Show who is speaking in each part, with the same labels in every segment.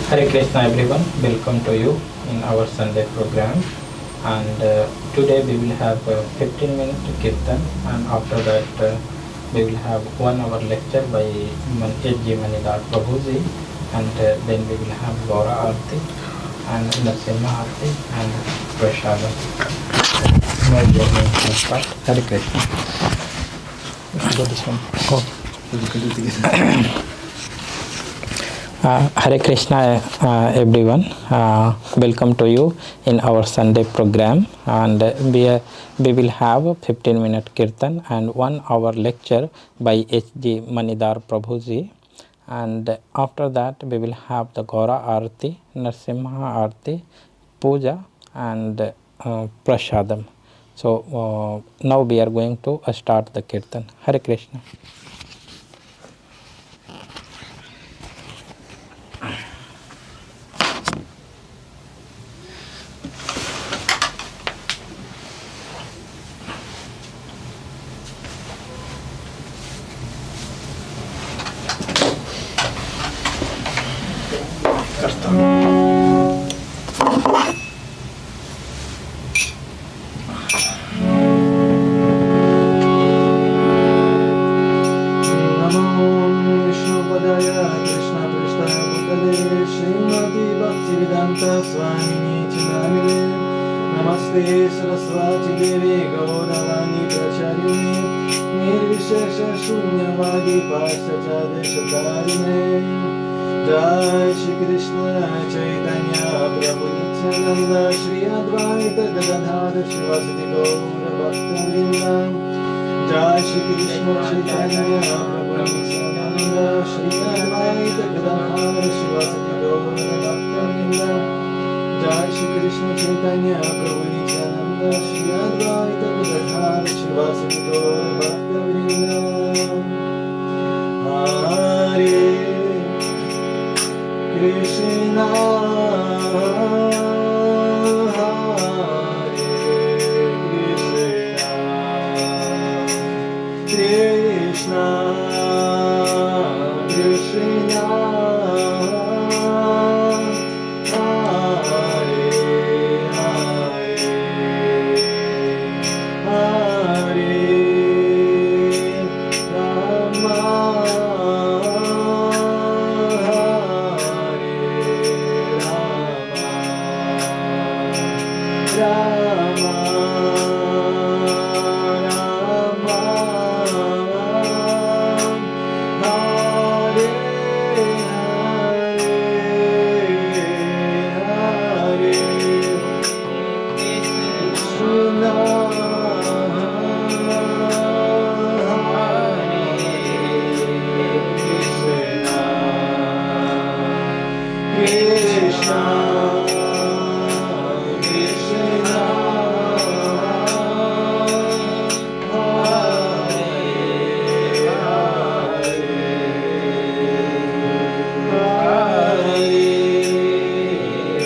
Speaker 1: Hare Krishna everyone, welcome to you in our Sunday program, and today we will have 15-minute kirtan, and after that we will have 1 hour lecture by H.G. Manidhara Prabhuji, and then we will have Gaura Arti and Narasimha Arti and Prashadam. Now we are going to start. Hare Krishna. Go this one. Oh. Hare Krishna everyone, welcome to you in our Sunday program, and we will have a 15-minute kirtan and 1 hour lecture by H.G. Manidhara Prabhuji, and after that we will have the Gaura Arti, Narasimha Arti, Puja and Prashadam. So now we are going to start the kirtan. Hare Krishna.
Speaker 2: Jai Shri Krishna Chaitanya Prabhu Nityananda Shri Advaita Gadadhara Shivasati Gaura Bhakta-vrinda. Jai Shri Krishna Chaitanya Prabhu Nityananda Shri Advaita Gadadhara Shivasati Gaura Bhakta-vrinda. Jai Shri Krishna Chaitanya Prabhu Nityananda Shri Advaita Gadadhara Shivasati Gaura Bhakta-vrinda. Hare Krishna, Hare Krishna, Krishna, Krishna, Hare Hare, Hare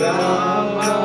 Speaker 2: Rama.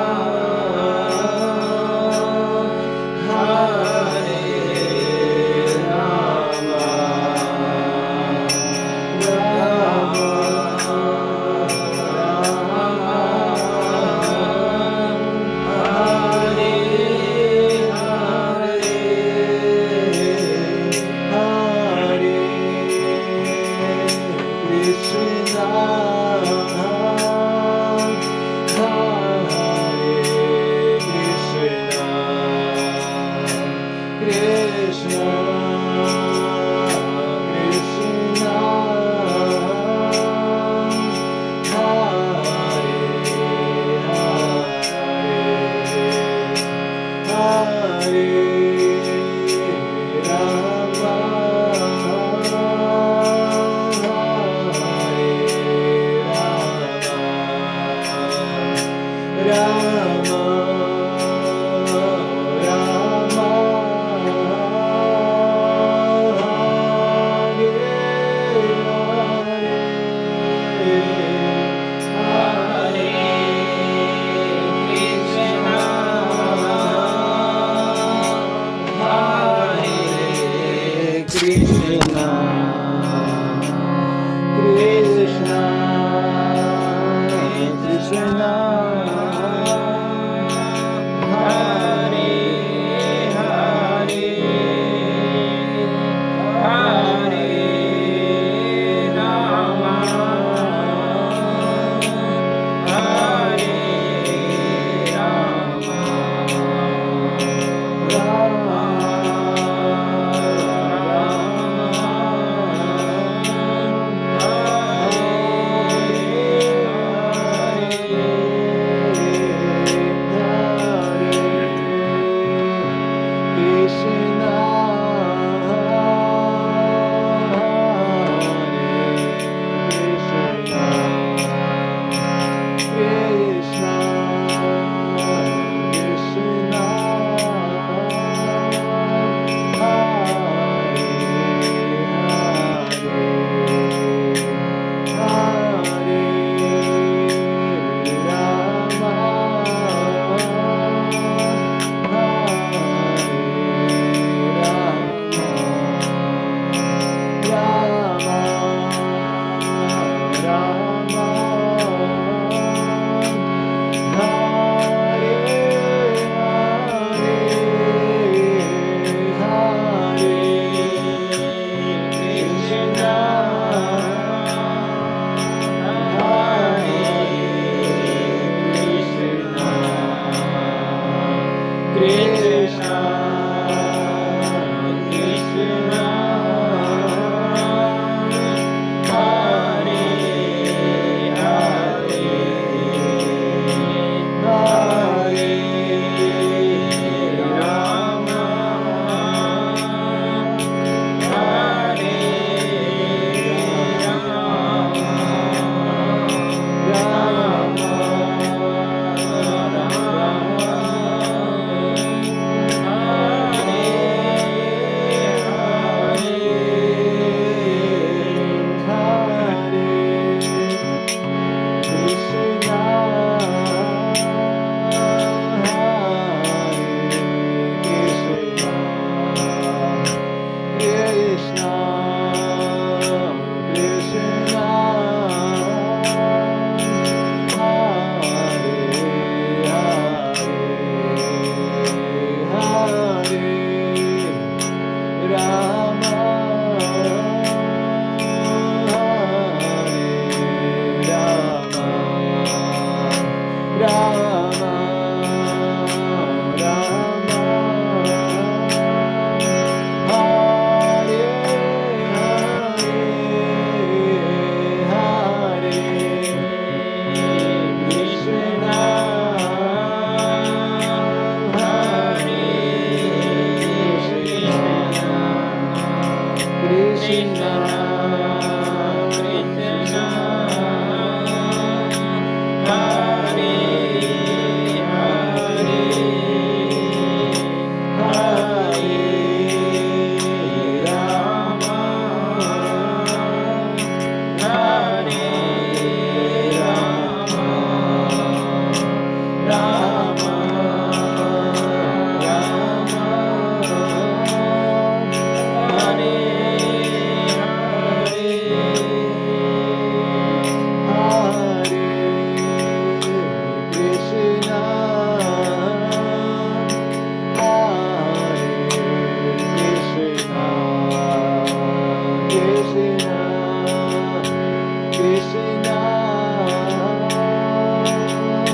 Speaker 2: Krishna,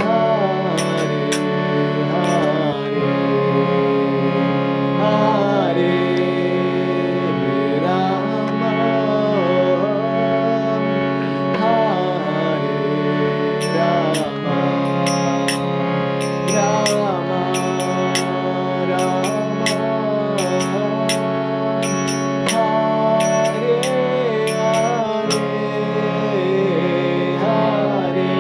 Speaker 2: Hare Hare, Hare Rama, Hare Rama, Rama Rama, Hare Hare, Hare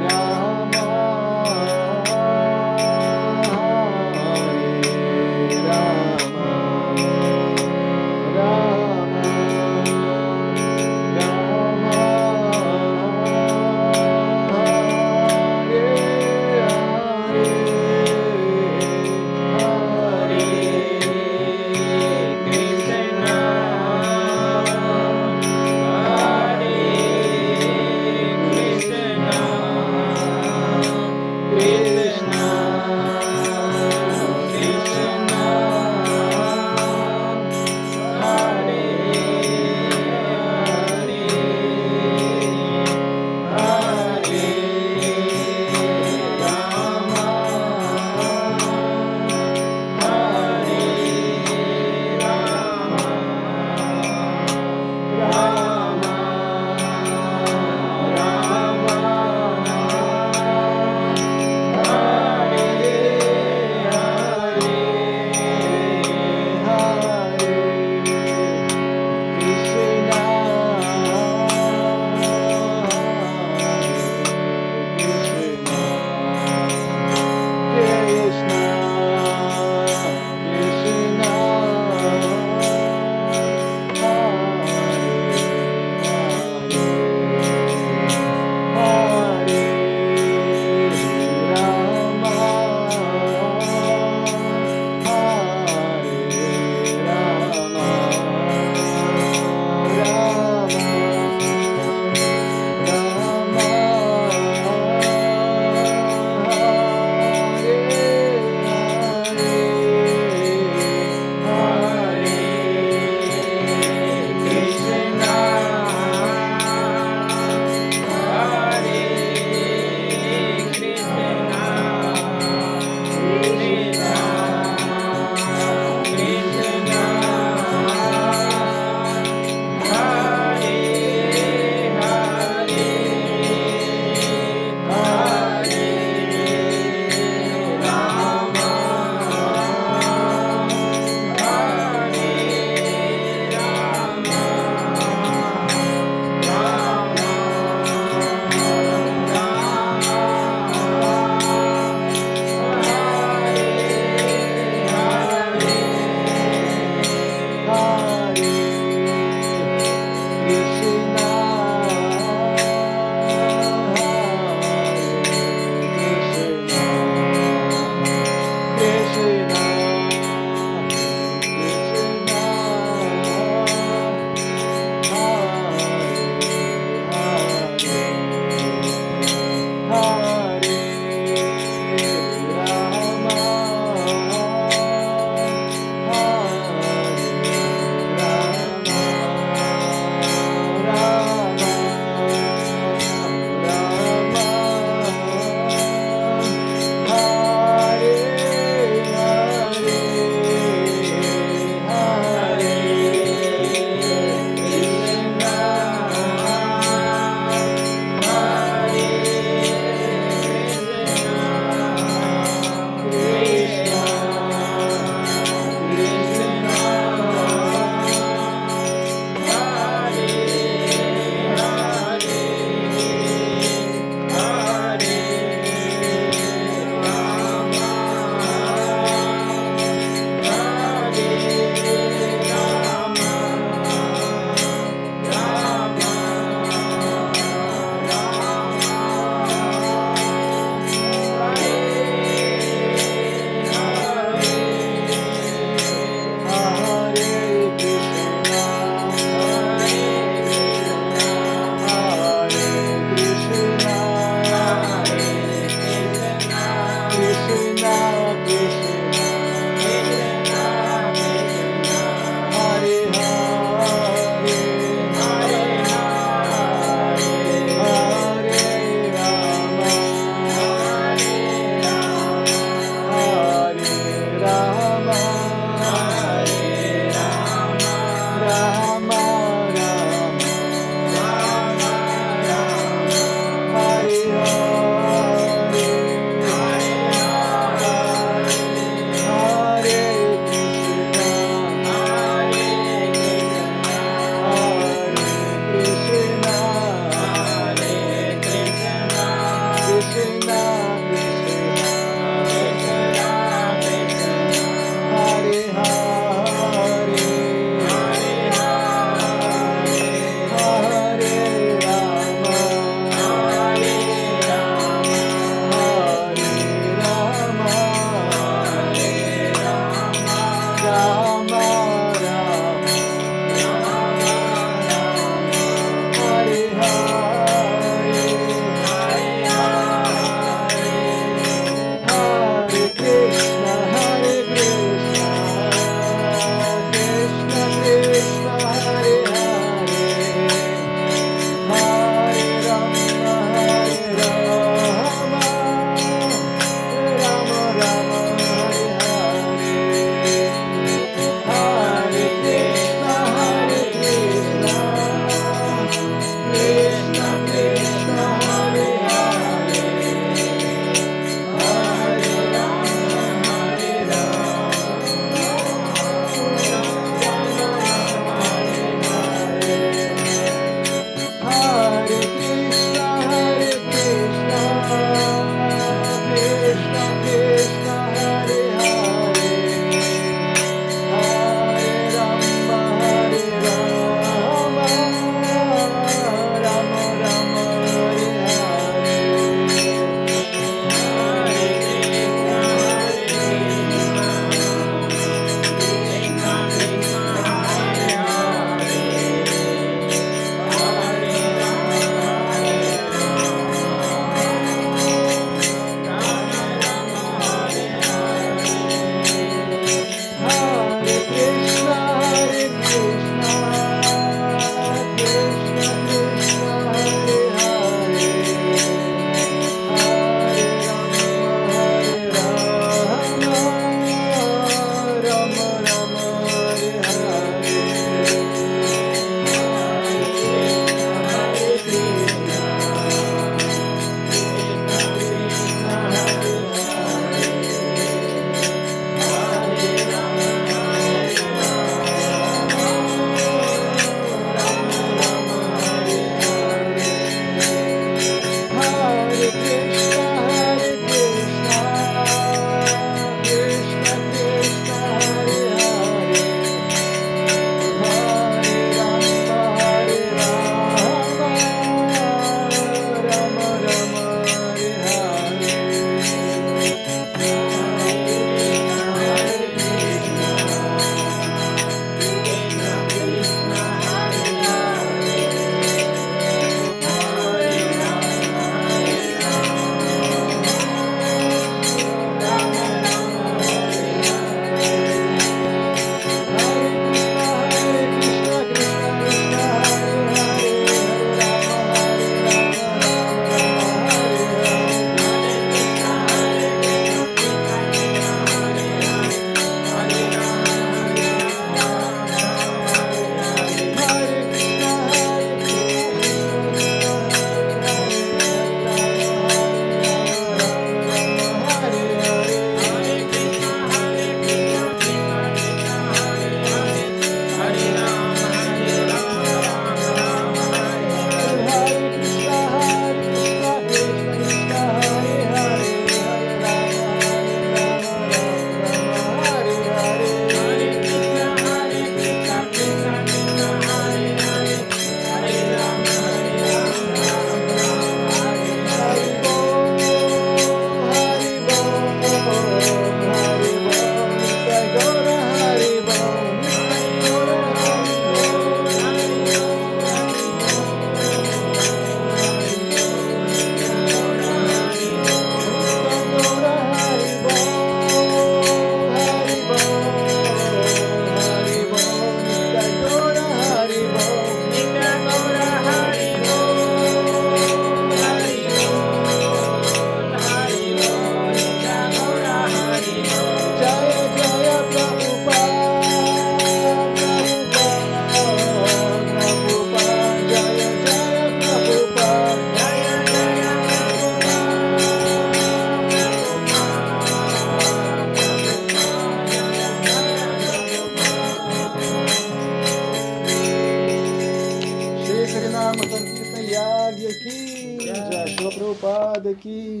Speaker 2: Prabhupada ki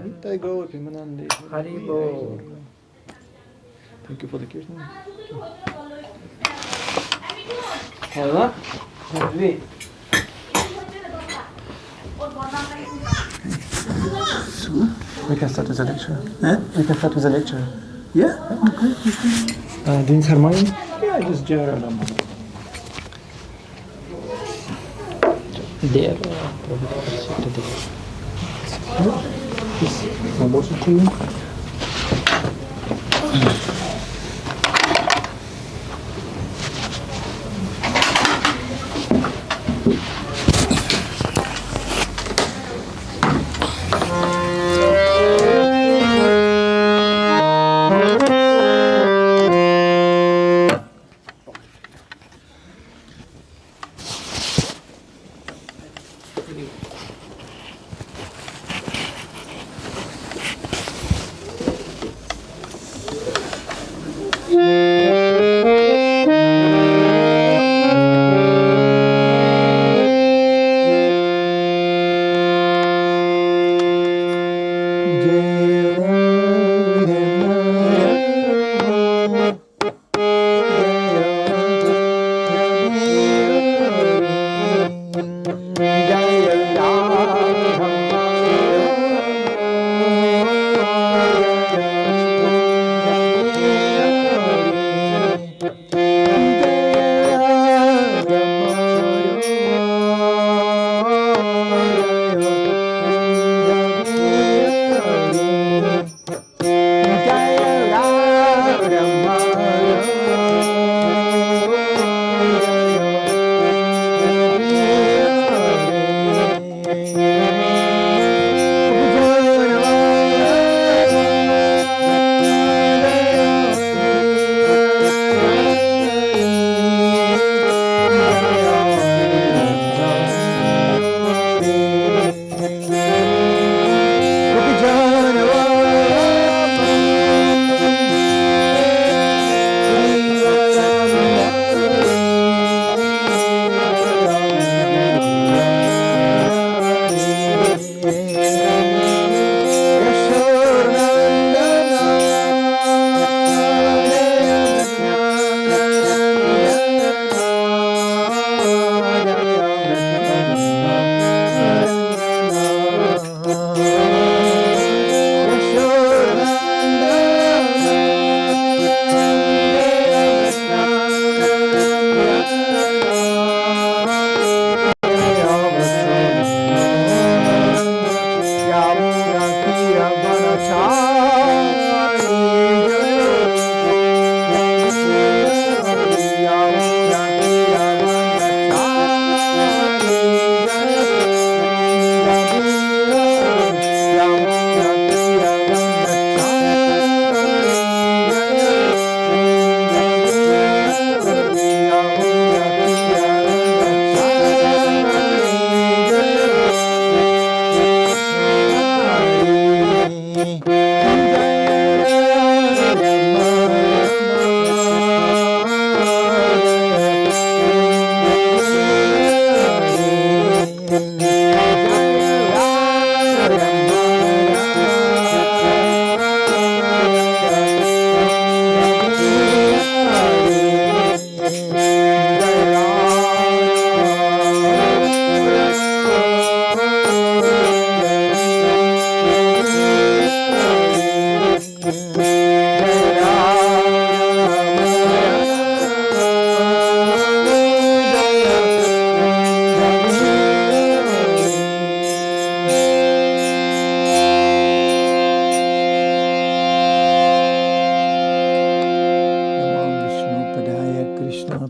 Speaker 2: Nitai Gaur Pimanandi.
Speaker 1: Haribo.
Speaker 2: Thank you for the kirtan. Hala. We can start with the lecture. We can start with the lecture.
Speaker 3: Yeah.
Speaker 2: Doing ceremony? Yeah, just general.
Speaker 1: There.
Speaker 2: My boss to you.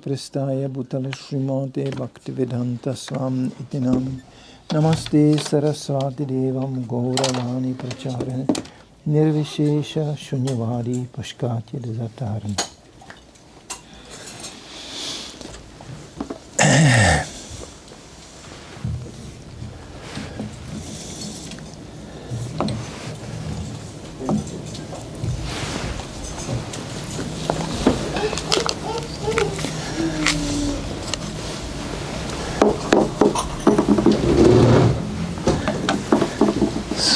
Speaker 3: Prestaya Bhutale Srimate Bhaktivedanta Swam Itinam Namaste Saraswati Devam Gauravani Pracharane Nirvishesha Shunyavadi Pashkatya Dizataran.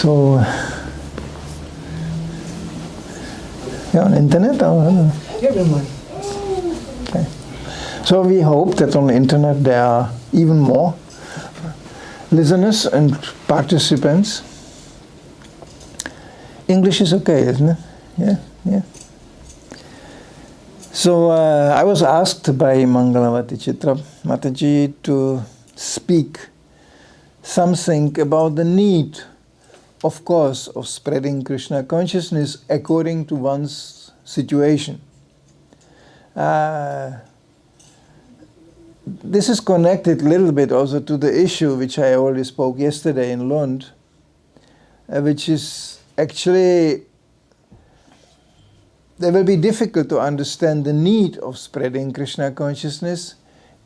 Speaker 3: So You're on internet or?
Speaker 2: Everyone.
Speaker 3: Okay. So we hope that on the internet there are even more listeners and participants. English is okay, isn't it? Yeah, yeah. So I was asked by Mangalavati Chitra Mataji to speak something about the need, of course, of spreading Krishna consciousness according to one's situation. This is connected a little bit also to the issue which I already spoke yesterday in Lund, which is actually, it will be difficult to understand the need of spreading Krishna consciousness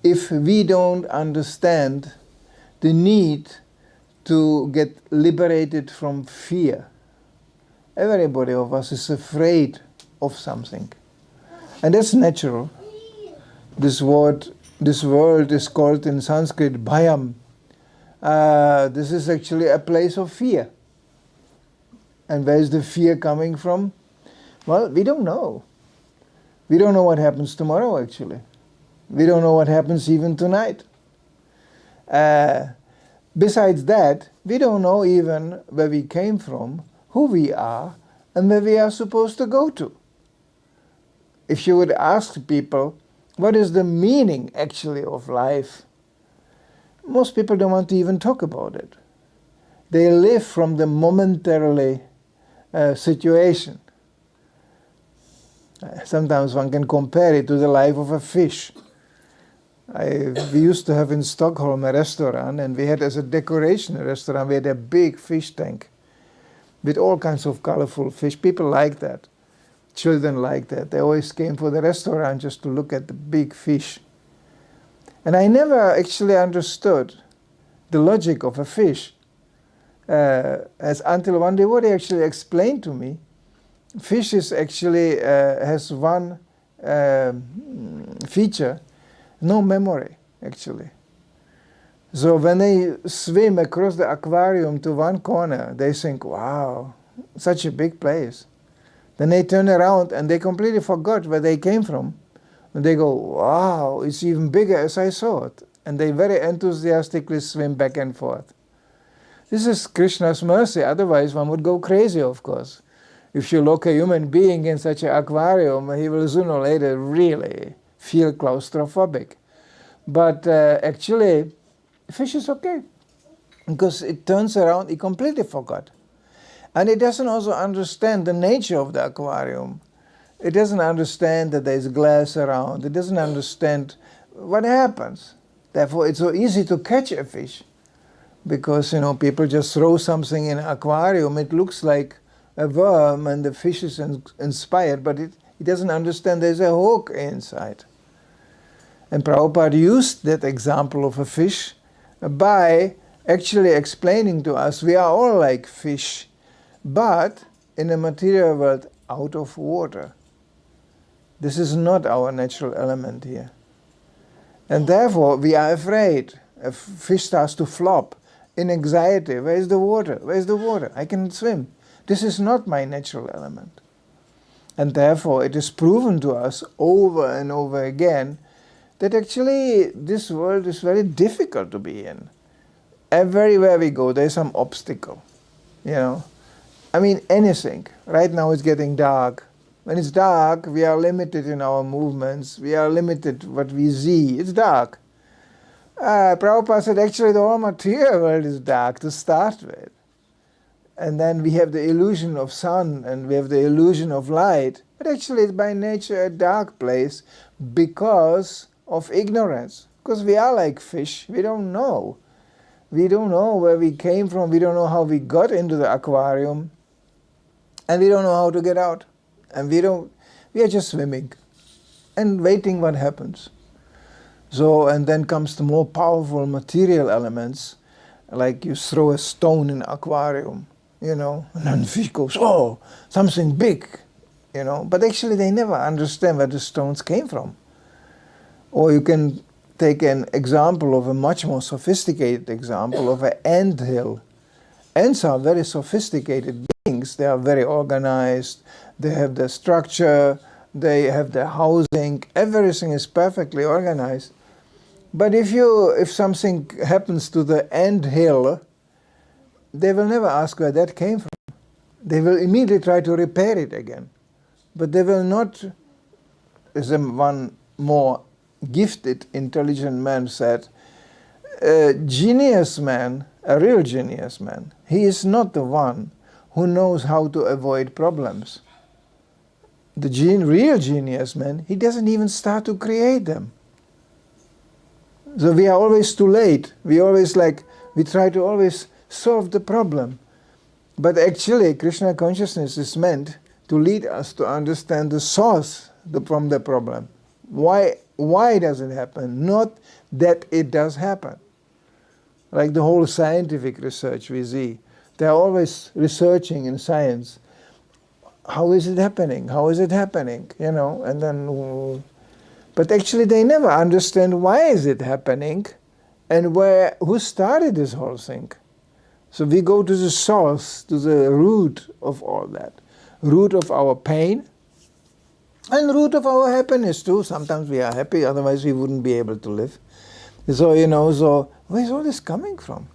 Speaker 3: if we don't understand the need to get liberated from fear. Everybody of us is afraid of something. And that's natural. This world is called in Sanskrit bhayam. This is actually a place of fear. And where is the fear coming from? Well, we don't know. We don't know what happens tomorrow, actually. We don't know what happens even tonight. Besides that, we don't know even where we came from, who we are, and where we are supposed to go to. If you would ask people, what is the meaning actually of life? Most people don't want to even talk about it. They live from the momentarily situation. Sometimes one can compare it to the life of a fish. We used to have in Stockholm a restaurant, and we had as a decoration a restaurant, we had a big fish tank with all kinds of colorful fish. People like that. Children like that. They always came for the restaurant just to look at the big fish. And I never actually understood the logic of a fish. As until one devotee actually explained to me, fish is actually has one feature, no memory actually. So when they swim across the aquarium to one corner, they think, wow, such a big place. Then they turn around and they completely forgot where they came from. And they go, wow, it's even bigger as I thought. And they very enthusiastically swim back and forth. This is Krishna's mercy, otherwise one would go crazy, of course. If you lock a human being in such an aquarium, he will sooner or later really feel claustrophobic. But actually, fish is okay, because it turns around, it completely forgot. And it doesn't also understand the nature of the aquarium. It doesn't understand that there's glass around. It doesn't understand what happens. Therefore, it's so easy to catch a fish. Because, people just throw something in an aquarium. It looks like a worm and the fish is inspired, but it doesn't understand there's a hook inside. And Prabhupada used that example of a fish by actually explaining to us we are all like fish, but in the material world out of water. This is not our natural element here. And therefore we are afraid. A fish starts to flop in anxiety. Where is the water? Where is the water? I cannot swim. This is not my natural element. And therefore it is proven to us over and over again that actually this world is very difficult to be in. Everywhere we go, there's some obstacle. Anything. Right now it's getting dark. When it's dark, we are limited in our movements. We are limited what we see. It's dark. Prabhupada said actually the whole material world is dark to start with. And then we have the illusion of sun and we have the illusion of light. But actually it's by nature a dark place because of ignorance. Because we are like fish. We don't know. We don't know where we came from. We don't know how we got into the aquarium. And we don't know how to get out. And we are just swimming and waiting what happens. So, and then comes the more powerful material elements, like you throw a stone in an aquarium, and then the fish goes, oh, something big, But actually they never understand where the stones came from. Or you can take an example of a much more sophisticated example of an ant hill. Ants are very sophisticated beings. things. They are very organized. They have the structure. They have the housing. Everything is perfectly organized. But if something happens to the ant hill, they will never ask where that came from. They will immediately try to repair it again. But they will not, as one more gifted, intelligent man said, a genius man, a real genius man, he is not the one who knows how to avoid problems. The real genius man, he doesn't even start to create them. So we are always too late. We try to always solve the problem. But actually, Krishna consciousness is meant to lead us to understand the source from the problem. Why does it happen? Not that it does happen. Like the whole scientific research we see. They are always researching in science. How is it happening? How is it happening? And then... But actually they never understand why is it happening and who started this whole thing. So we go to the source, to the root of all that. Root of our pain and root of our happiness too. Sometimes we are happy, otherwise we wouldn't be able to live. So, where is all this coming from?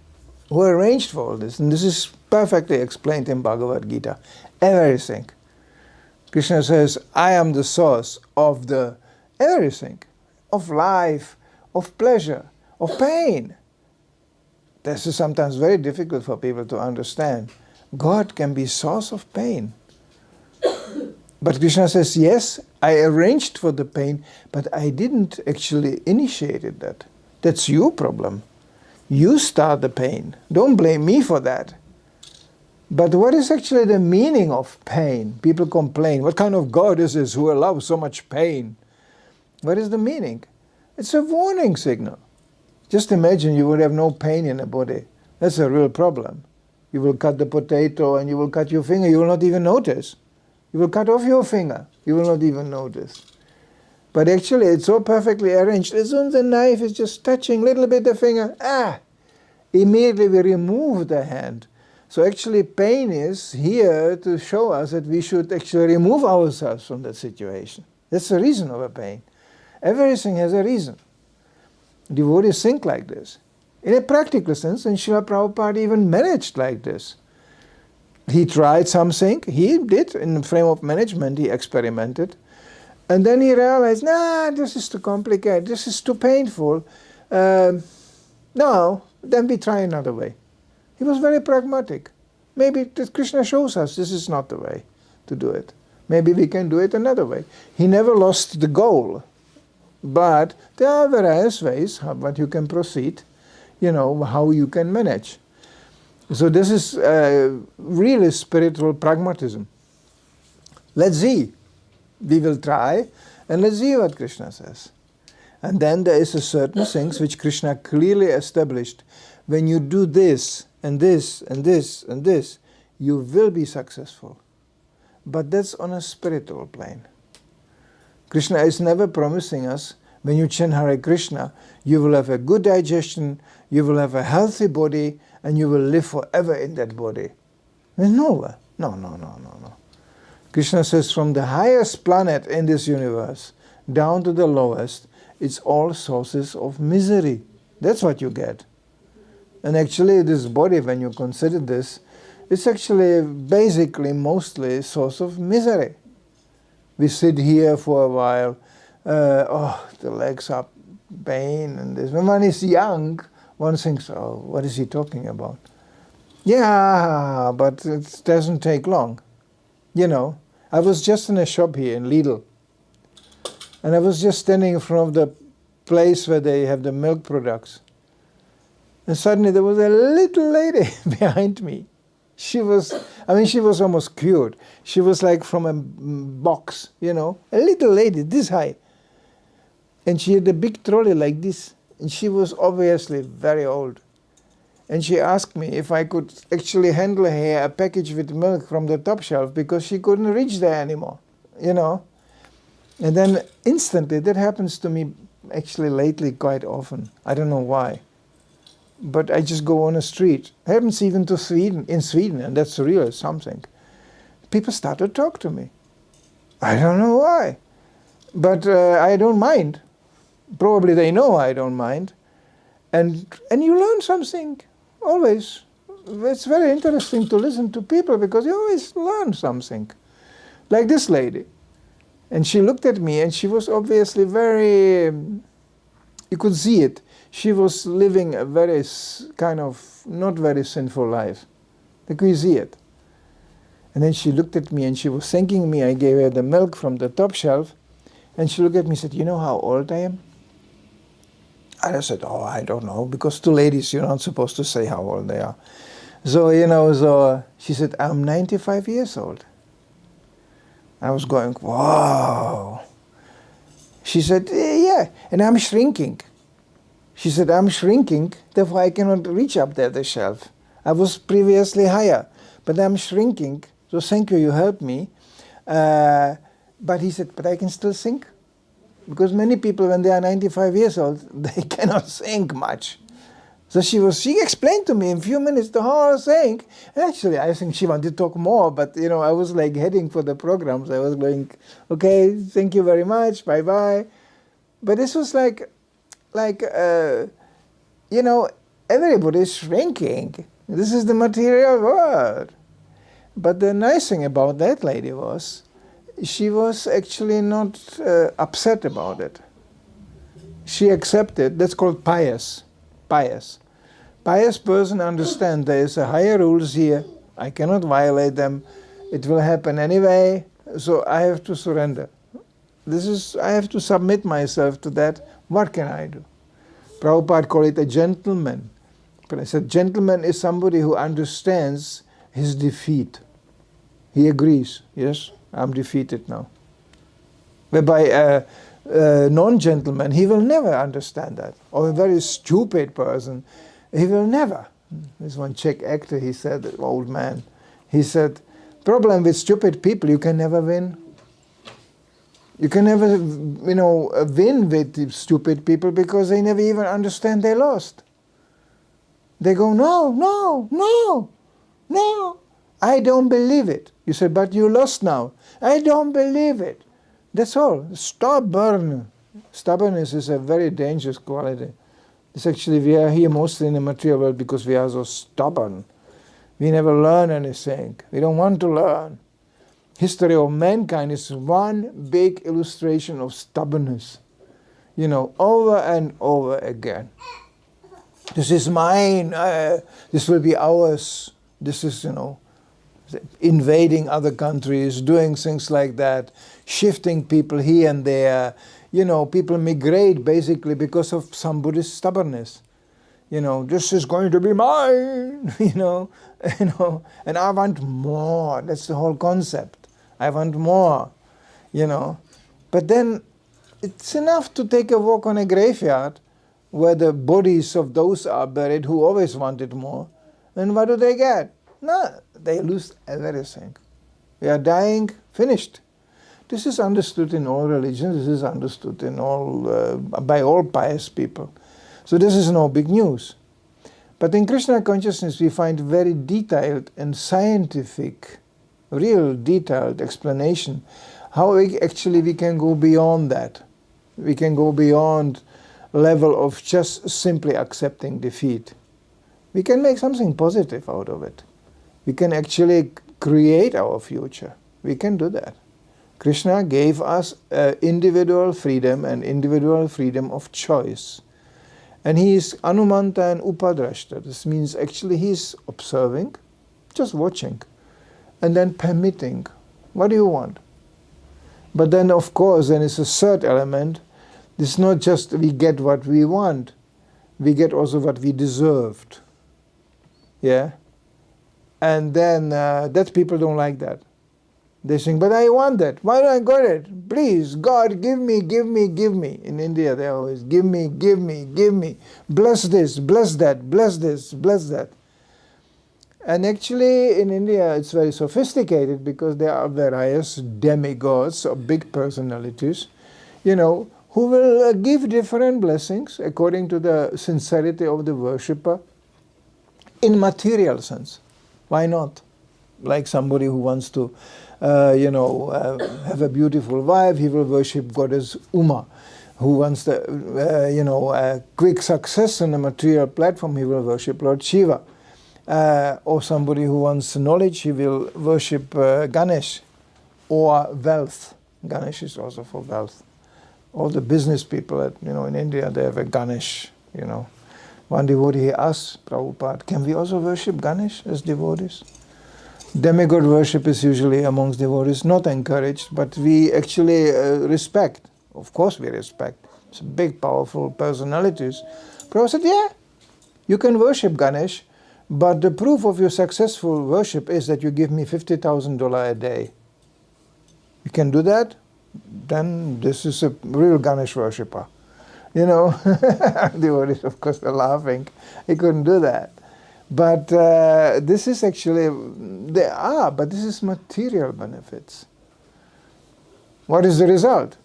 Speaker 3: Who arranged for all this? And this is perfectly explained in Bhagavad Gita. Everything. Krishna says, I am the source of the everything, of life, of pleasure, of pain. This is sometimes very difficult for people to understand. God can be source of pain. But Krishna says, yes, I arranged for the pain, but I didn't actually initiate that. That's your problem. You start the pain. Don't blame me for that. But what is actually the meaning of pain? People complain, what kind of God is this who allows so much pain? What is the meaning? It's a warning signal. Just imagine you would have no pain in the body. That's a real problem. You will cut the potato and you will cut your finger, you will not even notice. You will cut off your finger, you will not even notice. But actually it's so perfectly arranged. As soon as the knife is just touching a little bit the finger, immediately we remove the hand. So actually pain is here to show us that we should actually remove ourselves from that situation. That's the reason of a pain. Everything has a reason. Devotees think like this. In a practical sense, and Srila Prabhupada even managed like this. He tried something, he did, in the frame of management, he experimented. And then he realized, this is too complicated, this is too painful. No, then we try another way. He was very pragmatic. Maybe Krishna shows us this is not the way to do it. Maybe we can do it another way. He never lost the goal. But there are various ways how you can proceed, how you can manage. So this is really spiritual pragmatism. Let's see. We will try and let's see what Krishna says. And then there is a certain things which Krishna clearly established. When you do this and this and this and this, you will be successful. But that's on a spiritual plane. Krishna is never promising us, when you chant Hare Krishna, you will have a good digestion, you will have a healthy body, and you will live forever in that body. No. Krishna says from the highest planet in this universe down to the lowest, it's all sources of misery. That's what you get. And actually this body, when you consider this, it's actually basically mostly a source of misery. We sit here for a while, the legs are pain and this. When one is young, one thinks, what is he talking about? Yeah, but it doesn't take long. I was just in a shop here in Lidl, and I was just standing in front of the place where they have the milk products. And suddenly there was a little lady behind me. She was almost cured. She was like from a box, a little lady this high. And she had a big trolley like this. And she was obviously very old. And she asked me if I could actually handle her a package with milk from the top shelf because she couldn't reach there anymore, And then instantly, that happens to me actually lately quite often. I don't know why. But I just go on a street. It happens even in Sweden, and that's real something. people start to talk to me. I don't know why. But I don't mind. Probably they know I don't mind. And you learn something, always. It's very interesting to listen to people because you always learn something. Like this lady. And she looked at me and she was obviously very, you could see it. She was living a very kind of not very sinful life. You could see it. And then she looked at me and she was thanking me. I gave her the milk from the top shelf. And she looked at me and said, you know how old I am? And I said, oh, I don't know. Because to ladies, you're not supposed to say how old they are. So, she said, I'm 95 years old. I was going, wow. She said, yeah, and I'm shrinking. She said, I'm shrinking, therefore I cannot reach up there the shelf. I was previously higher, but I'm shrinking, so thank you, you helped me. But he said, but I can still sing. Because many people, when they are 95 years old, they cannot sing much. So she explained to me in a few minutes the whole thing. And actually, I think she wanted to talk more, but I was like heading for the programs. I was going, okay, thank you very much, bye-bye. But this was like everybody's shrinking. This is the material world. But the nice thing about that lady was, she was actually not upset about it. She accepted, that's called pious. Pious person understands there is a higher rules here. I cannot violate them. It will happen anyway, so I have to surrender. I have to submit myself to that. What can I do? Prabhupada called it a gentleman. But I said, gentleman is somebody who understands his defeat. He agrees, yes, I'm defeated now. Whereby a non-gentleman, he will never understand that. Or a very stupid person, he will never. There's one Czech actor, he said, an old man, he said, problem with stupid people, you can never win. You can never, win with stupid people because they never even understand they lost. They go, no, I don't believe it. You say, but you lost now. I don't believe it. That's all. Stubborn. Stubbornness is a very dangerous quality. It's actually, we are here mostly in the material world because we are so stubborn. We never learn anything. We don't want to learn. History of mankind is one big illustration of stubbornness. Over and over again. This is mine. This will be ours. This is, invading other countries, doing things like that, shifting people here and there. People migrate basically because of somebody's stubbornness. This is going to be mine, and I want more. That's the whole concept. I want more, But then it's enough to take a walk on a graveyard where the bodies of those are buried who always wanted more. And what do they get? No, they lose everything. They are dying, finished. This is understood in all religions. This is understood in by all pious people. So this is no big news. But in Krishna consciousness we find very detailed and scientific, real detailed explanation how we can go beyond that. We can go beyond level of just simply accepting defeat. We can make something positive out of it. We can actually create our future. We can do that. Krishna gave us individual freedom and individual freedom of choice. And he is Anumanta and Upadrashta. This means actually he is observing, just watching, and then permitting. What do you want? But then of course, then it's a third element. It's not just we get what we want, we get also what we deserved. Yeah? And then that people don't like that. They think, but I want that. Why don't I got it? Please, God, give me, give me, give me. In India, they always, give me, give me, give me. Bless this, bless that, bless this, bless that. And actually, in India, it's very sophisticated because there are various demigods or big personalities, who will give different blessings according to the sincerity of the worshipper in material sense. Why not? Like somebody who wants to, have a beautiful wife, he will worship goddess Uma. Who wants a quick success on a material platform, he will worship Lord Shiva. Or somebody who wants knowledge, he will worship Ganesh. Or wealth. Ganesh is also for wealth. All the business people, in India, they have a Ganesh, One devotee asked Prabhupada, can we also worship Ganesh as devotees? Demigod worship is usually amongst devotees not encouraged, but we actually respect. Of course we respect. It's big, powerful personalities. Prabhupada said, yeah, you can worship Ganesh, but the proof of your successful worship is that you give me $50,000 a day. You can do that? Then this is a real Ganesh worshipper. Devotees, of course, are laughing. He couldn't do that. But this is actually, but this is material benefits. What is the result?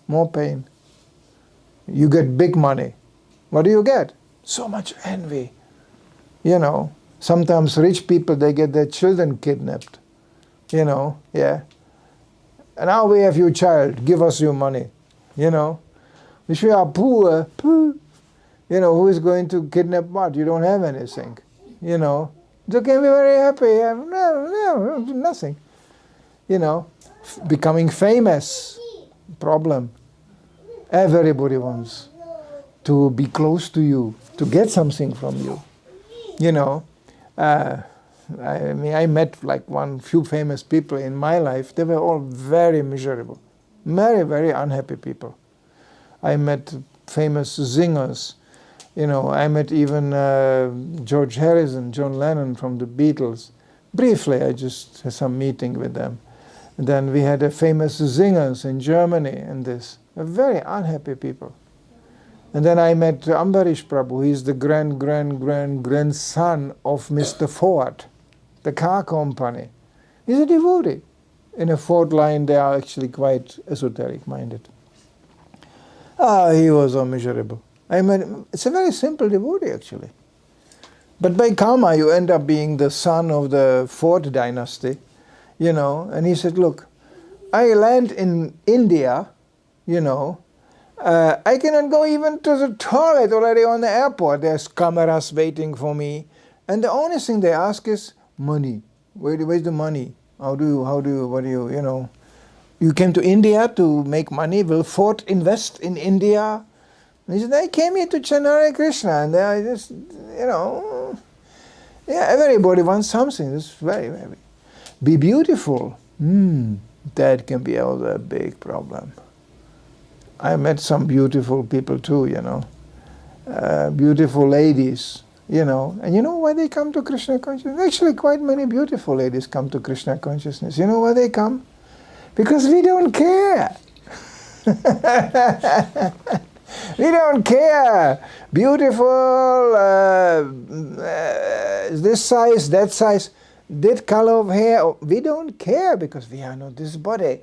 Speaker 3: More pain. You get big money. What do you get? So much envy. Sometimes rich people, they get their children kidnapped. Yeah. And now we have your child, give us your money. If you are poor, who is going to kidnap what? You don't have anything. So can be very happy. No, nothing. Becoming famous, problem. Everybody wants to be close to you, to get something from you. I met few famous people in my life. They were all very miserable, very, very unhappy people. I met famous singers. I met even George Harrison, John Lennon from the Beatles. Briefly, I just had some meeting with them. And then we had famous singers in Germany and this. Very unhappy people. And then I met Ambarish Prabhu. He's the grandson of Mr. Ford, the car company. He's a devotee. In a Ford line, they are actually quite esoteric-minded. He was so miserable. It's a very simple devotee, actually. But by karma, you end up being the son of the Ford dynasty, And he said, look, I land in India, I cannot go even to the toilet already on the airport. There's cameras waiting for me. And the only thing they ask is money. Where's the money? What do you, you came to India to make money. Will Ford invest in India? And he said, I came here to chant Hare Krishna. And I just, everybody wants something. It's very, very. Be beautiful. That can be also a big problem. I met some beautiful people too, beautiful ladies, And you know why they come to Krishna consciousness? Actually, quite many beautiful ladies come to Krishna consciousness. You know why they come? Because we don't care. We don't care. Beautiful, this size, that size, that color of hair. We don't care because we are not this body.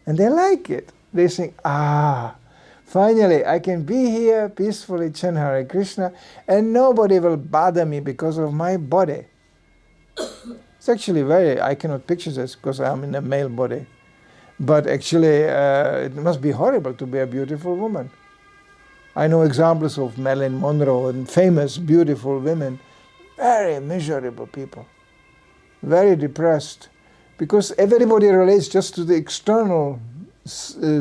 Speaker 3: And they like it. They think, finally I can be here peacefully chant Hare Krishna and nobody will bother me because of my body. It's actually I cannot picture this because I'm in a male body. But actually it must be horrible to be a beautiful woman. I know examples of Marilyn Monroe and famous beautiful women, very miserable people, very depressed, because everybody relates just to the external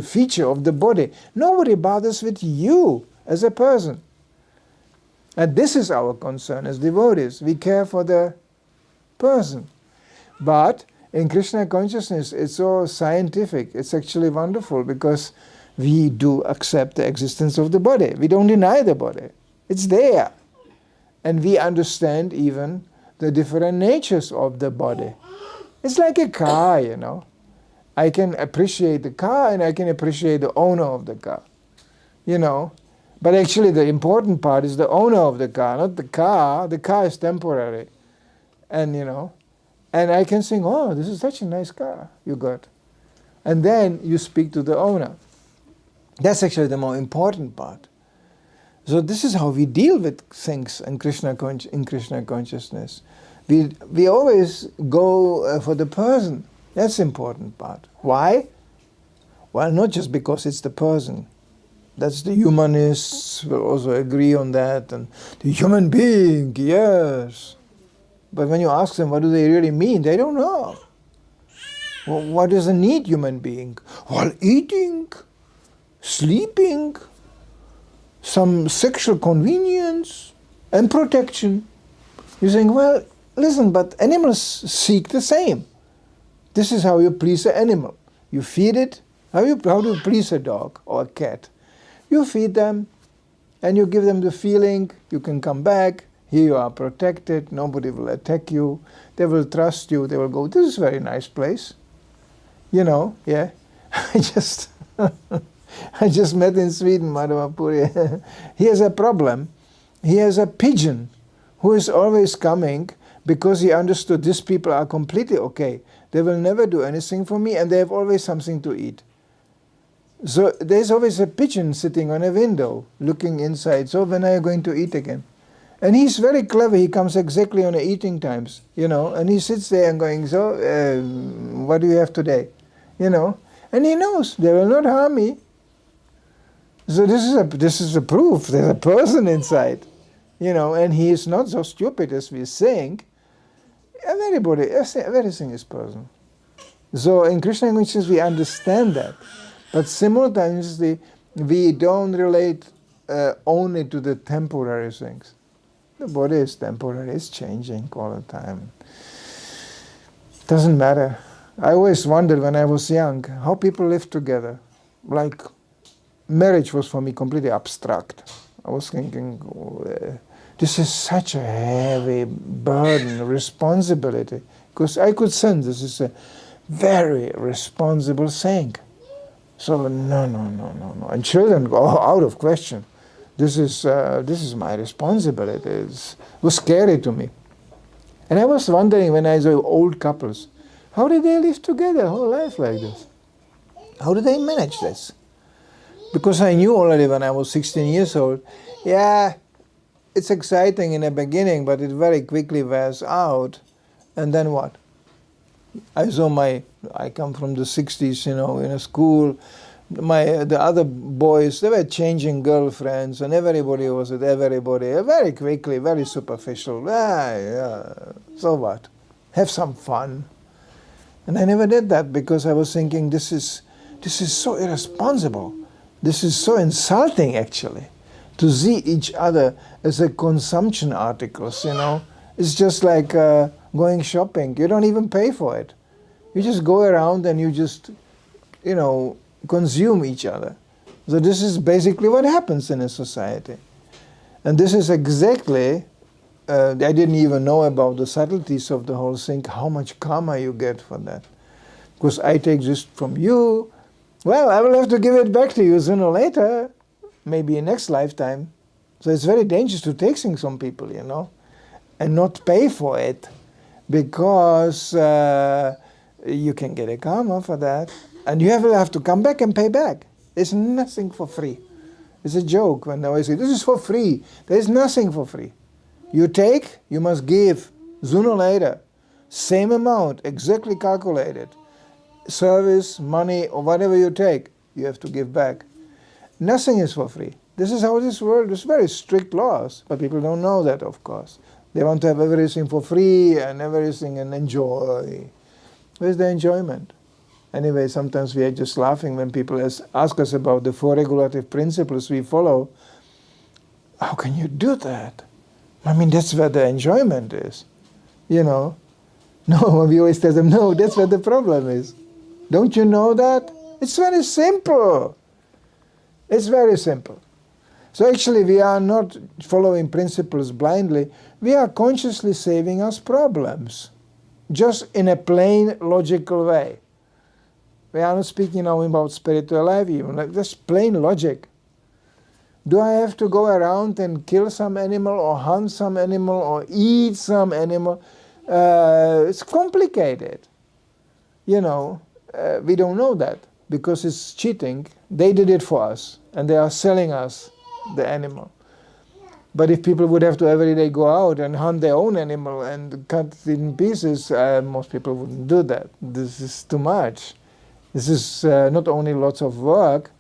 Speaker 3: feature of the body. Nobody bothers with you as a person. And this is our concern as devotees. We care for the person. But in Krishna consciousness, it's so scientific. It's actually wonderful because we do accept the existence of the body. We don't deny the body. It's there. And we understand even the different natures of the body. It's like a car, I can appreciate the car and I can appreciate the owner of the car, But actually the important part is the owner of the car, not the car. The car is temporary. And, and I can think, oh, this is such a nice car you got. And then you speak to the owner. That's actually the more important part. So this is how we deal with things in Krishna consciousness. We always go for the person. That's the important part. Why? Well, not just because it's the person. That's the humanists will also agree on that. And the human being, yes. But when you ask them what do they really mean, they don't know. Well, what does a neat human being? Well, eating, sleeping, some sexual convenience, and protection. You're saying, well, listen, but animals seek the same. This is how you please an animal. You feed it. How do you please a dog or a cat? You feed them, and you give them the feeling you can come back. Here you are protected. Nobody will attack you. They will trust you. They will go, this is a very nice place. You know, yeah. I just met in Sweden, Madhavapuri. He has a problem. He has a pigeon who is always coming because he understood these people are completely okay. They will never do anything for me, and they have always something to eat. So there's always a pigeon sitting on a window looking inside. So when are you going to eat again? And he's very clever. He comes exactly on the eating times, you know, and he sits there and going, so what do you have today? You know, and he knows they will not harm me. So this is a proof. There's a person inside, you know, and he is not so stupid as we're saying. Everything is personal. So in Krishna consciousness we understand that. But simultaneously, we don't relate only to the temporary things. The body is temporary, it's changing all the time. Doesn't matter. I always wondered when I was young how people live together. Like, marriage was for me completely abstract. I was thinking, this is such a heavy burden, responsibility. Because I could sense this is a very responsible thing. So no. And children go out of question. This is my responsibility. It was scary to me. And I was wondering when I saw old couples, how did they live together whole life like this? How do they manage this? Because I knew already when I was 16 years old, yeah, it's exciting in the beginning, but it very quickly wears out. And then what? I come from the 60s, you know, in a school. The other boys, they were changing girlfriends, and everybody was with everybody. Very quickly, very superficial. Yeah, so what? Have some fun. And I never did that because I was thinking, this is so irresponsible. This is so insulting, actually, to see each other as a consumption articles, you know. It's just like going shopping. You don't even pay for it. You just go around and you just, you know, consume each other. So this is basically what happens in a society. And this is exactly, I didn't even know about the subtleties of the whole thing, how much karma you get for that. Because I take this from you, well, I will have to give it back to you sooner or later, maybe in next lifetime. So it's very dangerous to take things from people, you know, and not pay for it, because you can get a karma for that. And you will have to come back and pay back. There's nothing for free. It's a joke when I always say, this is for free. There's nothing for free. You take, you must give, sooner or later. Same amount, exactly calculated. Service, money, or whatever you take, you have to give back. Nothing is for free. This is how this world is, very strict laws, but people don't know that, of course. They want to have everything for free and everything and enjoy. Where's the enjoyment? Anyway, sometimes we are just laughing when people ask us about the 4 regulative principles we follow. How can you do that? I mean, that's where the enjoyment is, you know. No, we always tell them, no, that's where the problem is. Don't you know that? It's very simple. It's very simple. So actually we are not following principles blindly. We are consciously saving us problems, just in a plain logical way. We are not speaking now about spiritual life even, like just plain logic. Do I have to go around and kill some animal or hunt some animal or eat some animal? It's complicated. You know, we don't know that because it's cheating. They did it for us and they are selling us the animal. But if people would have to every day go out and hunt their own animal and cut it in pieces, most people wouldn't do that. This is too much. This is not only lots of work,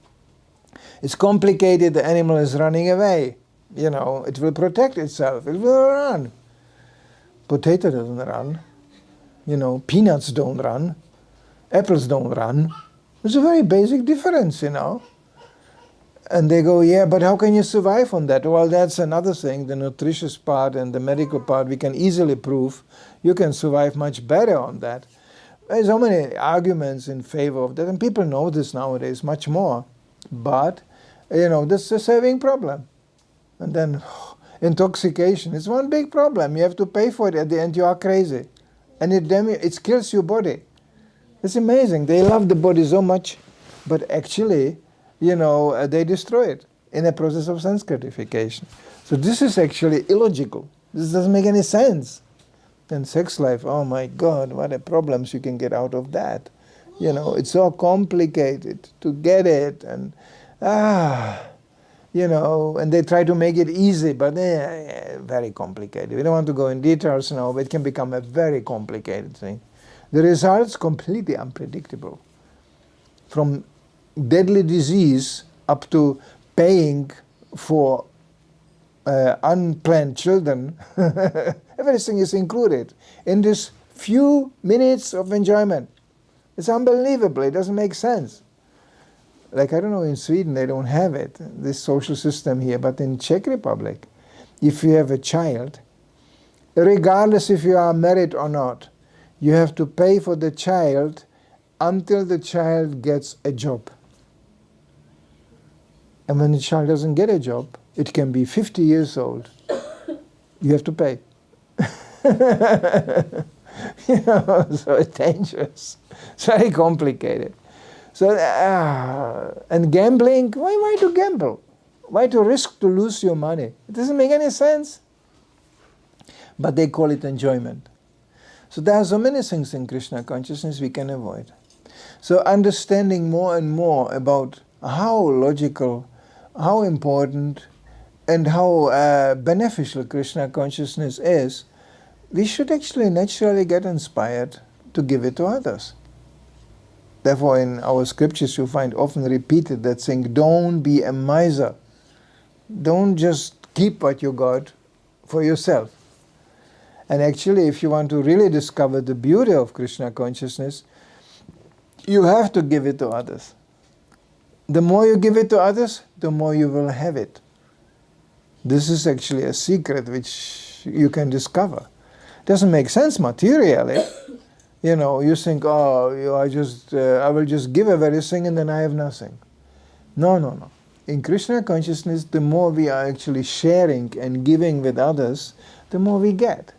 Speaker 3: it's complicated, the animal is running away. You know, it will protect itself, it will run. Potato doesn't run. You know, peanuts don't run. Apples don't run. There's a very basic difference, you know. And they go, yeah, but how can you survive on that? Well, that's another thing, the nutritious part and the medical part, we can easily prove you can survive much better on that. There's so many arguments in favor of that, and people know this nowadays much more. But, you know, this is a saving problem. And then intoxication is one big problem. You have to pay for it. At the end, you are crazy. And it kills your body. It's amazing. They love the body so much, but actually, you know, they destroy it in a process of sense gratification. So this is actually illogical. This doesn't make any sense. Then sex life, oh my God, what a problems you can get out of that. You know, it's so complicated to get it, and you know, and they try to make it easy, but very complicated. We don't want to go in details now, but it can become a very complicated thing. The results completely unpredictable. From deadly disease up to paying for unplanned children, everything is included in this few minutes of enjoyment. It's unbelievable, it doesn't make sense. Like, I don't know, in Sweden they don't have it, this social system here, but in Czech Republic, if you have a child, regardless if you are married or not, you have to pay for the child until the child gets a job. And when the child doesn't get a job, it can be 50 years old, you have to pay. You know, so it's dangerous. It's very complicated. So, and gambling, why to gamble? Why to risk to lose your money? It doesn't make any sense. But they call it enjoyment. So there are so many things in Krishna consciousness we can avoid. So understanding more and more about how logical, how important, and how beneficial Krishna consciousness is, we should actually naturally get inspired to give it to others. Therefore, in our scriptures you find often repeated that saying, don't be a miser. Don't just keep what you got for yourself. And actually, if you want to really discover the beauty of Krishna consciousness, you have to give it to others. The more you give it to others, the more you will have it. This is actually a secret which you can discover. Doesn't make sense materially. You know, you think, oh, I will just give everything and then I have nothing. No. In Krishna consciousness, the more we are actually sharing and giving with others, the more we get.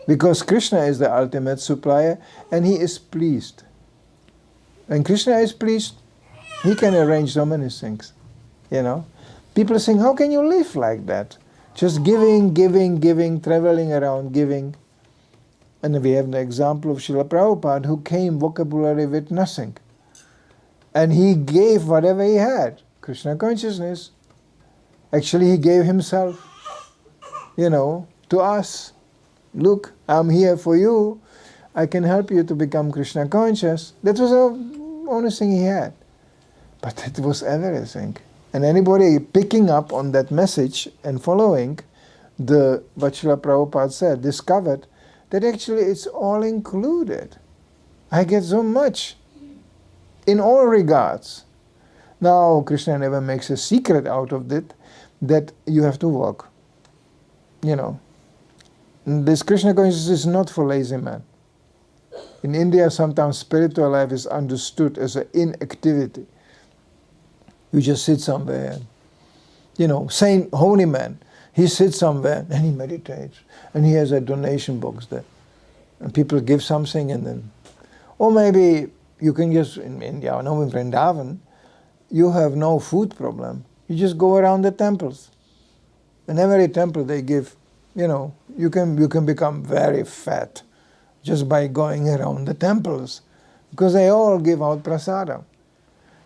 Speaker 3: Because Krishna is the ultimate supplier and he is pleased. When Krishna is pleased, he can arrange so many things. You know, people think, how can you live like that? Just giving, traveling around giving. And we have the example of Srila Prabhupada, who came vocabulary with nothing. And he gave whatever he had. Krishna consciousness. Actually, he gave himself, you know, to us. Look, I'm here for you. I can help you to become Krishna conscious. That was the only thing he had. But it was everything. And anybody picking up on that message and following what Srila Prabhupada said, discovered that actually it's all included. I get so much in all regards. Now, Krishna never makes a secret out of it that you have to work. You know, this Krishna consciousness is not for lazy man. In India, sometimes spiritual life is understood as an inactivity. You just sit somewhere. You know, saint, holy man, he sits somewhere and he meditates. And he has a donation box there. And people give something and then... Or maybe you can just, in India, or now in Vrindavan, you have no food problem. You just go around the temples. In every temple they give, you know, you can become very fat just by going around the temples. Because they all give out prasadam.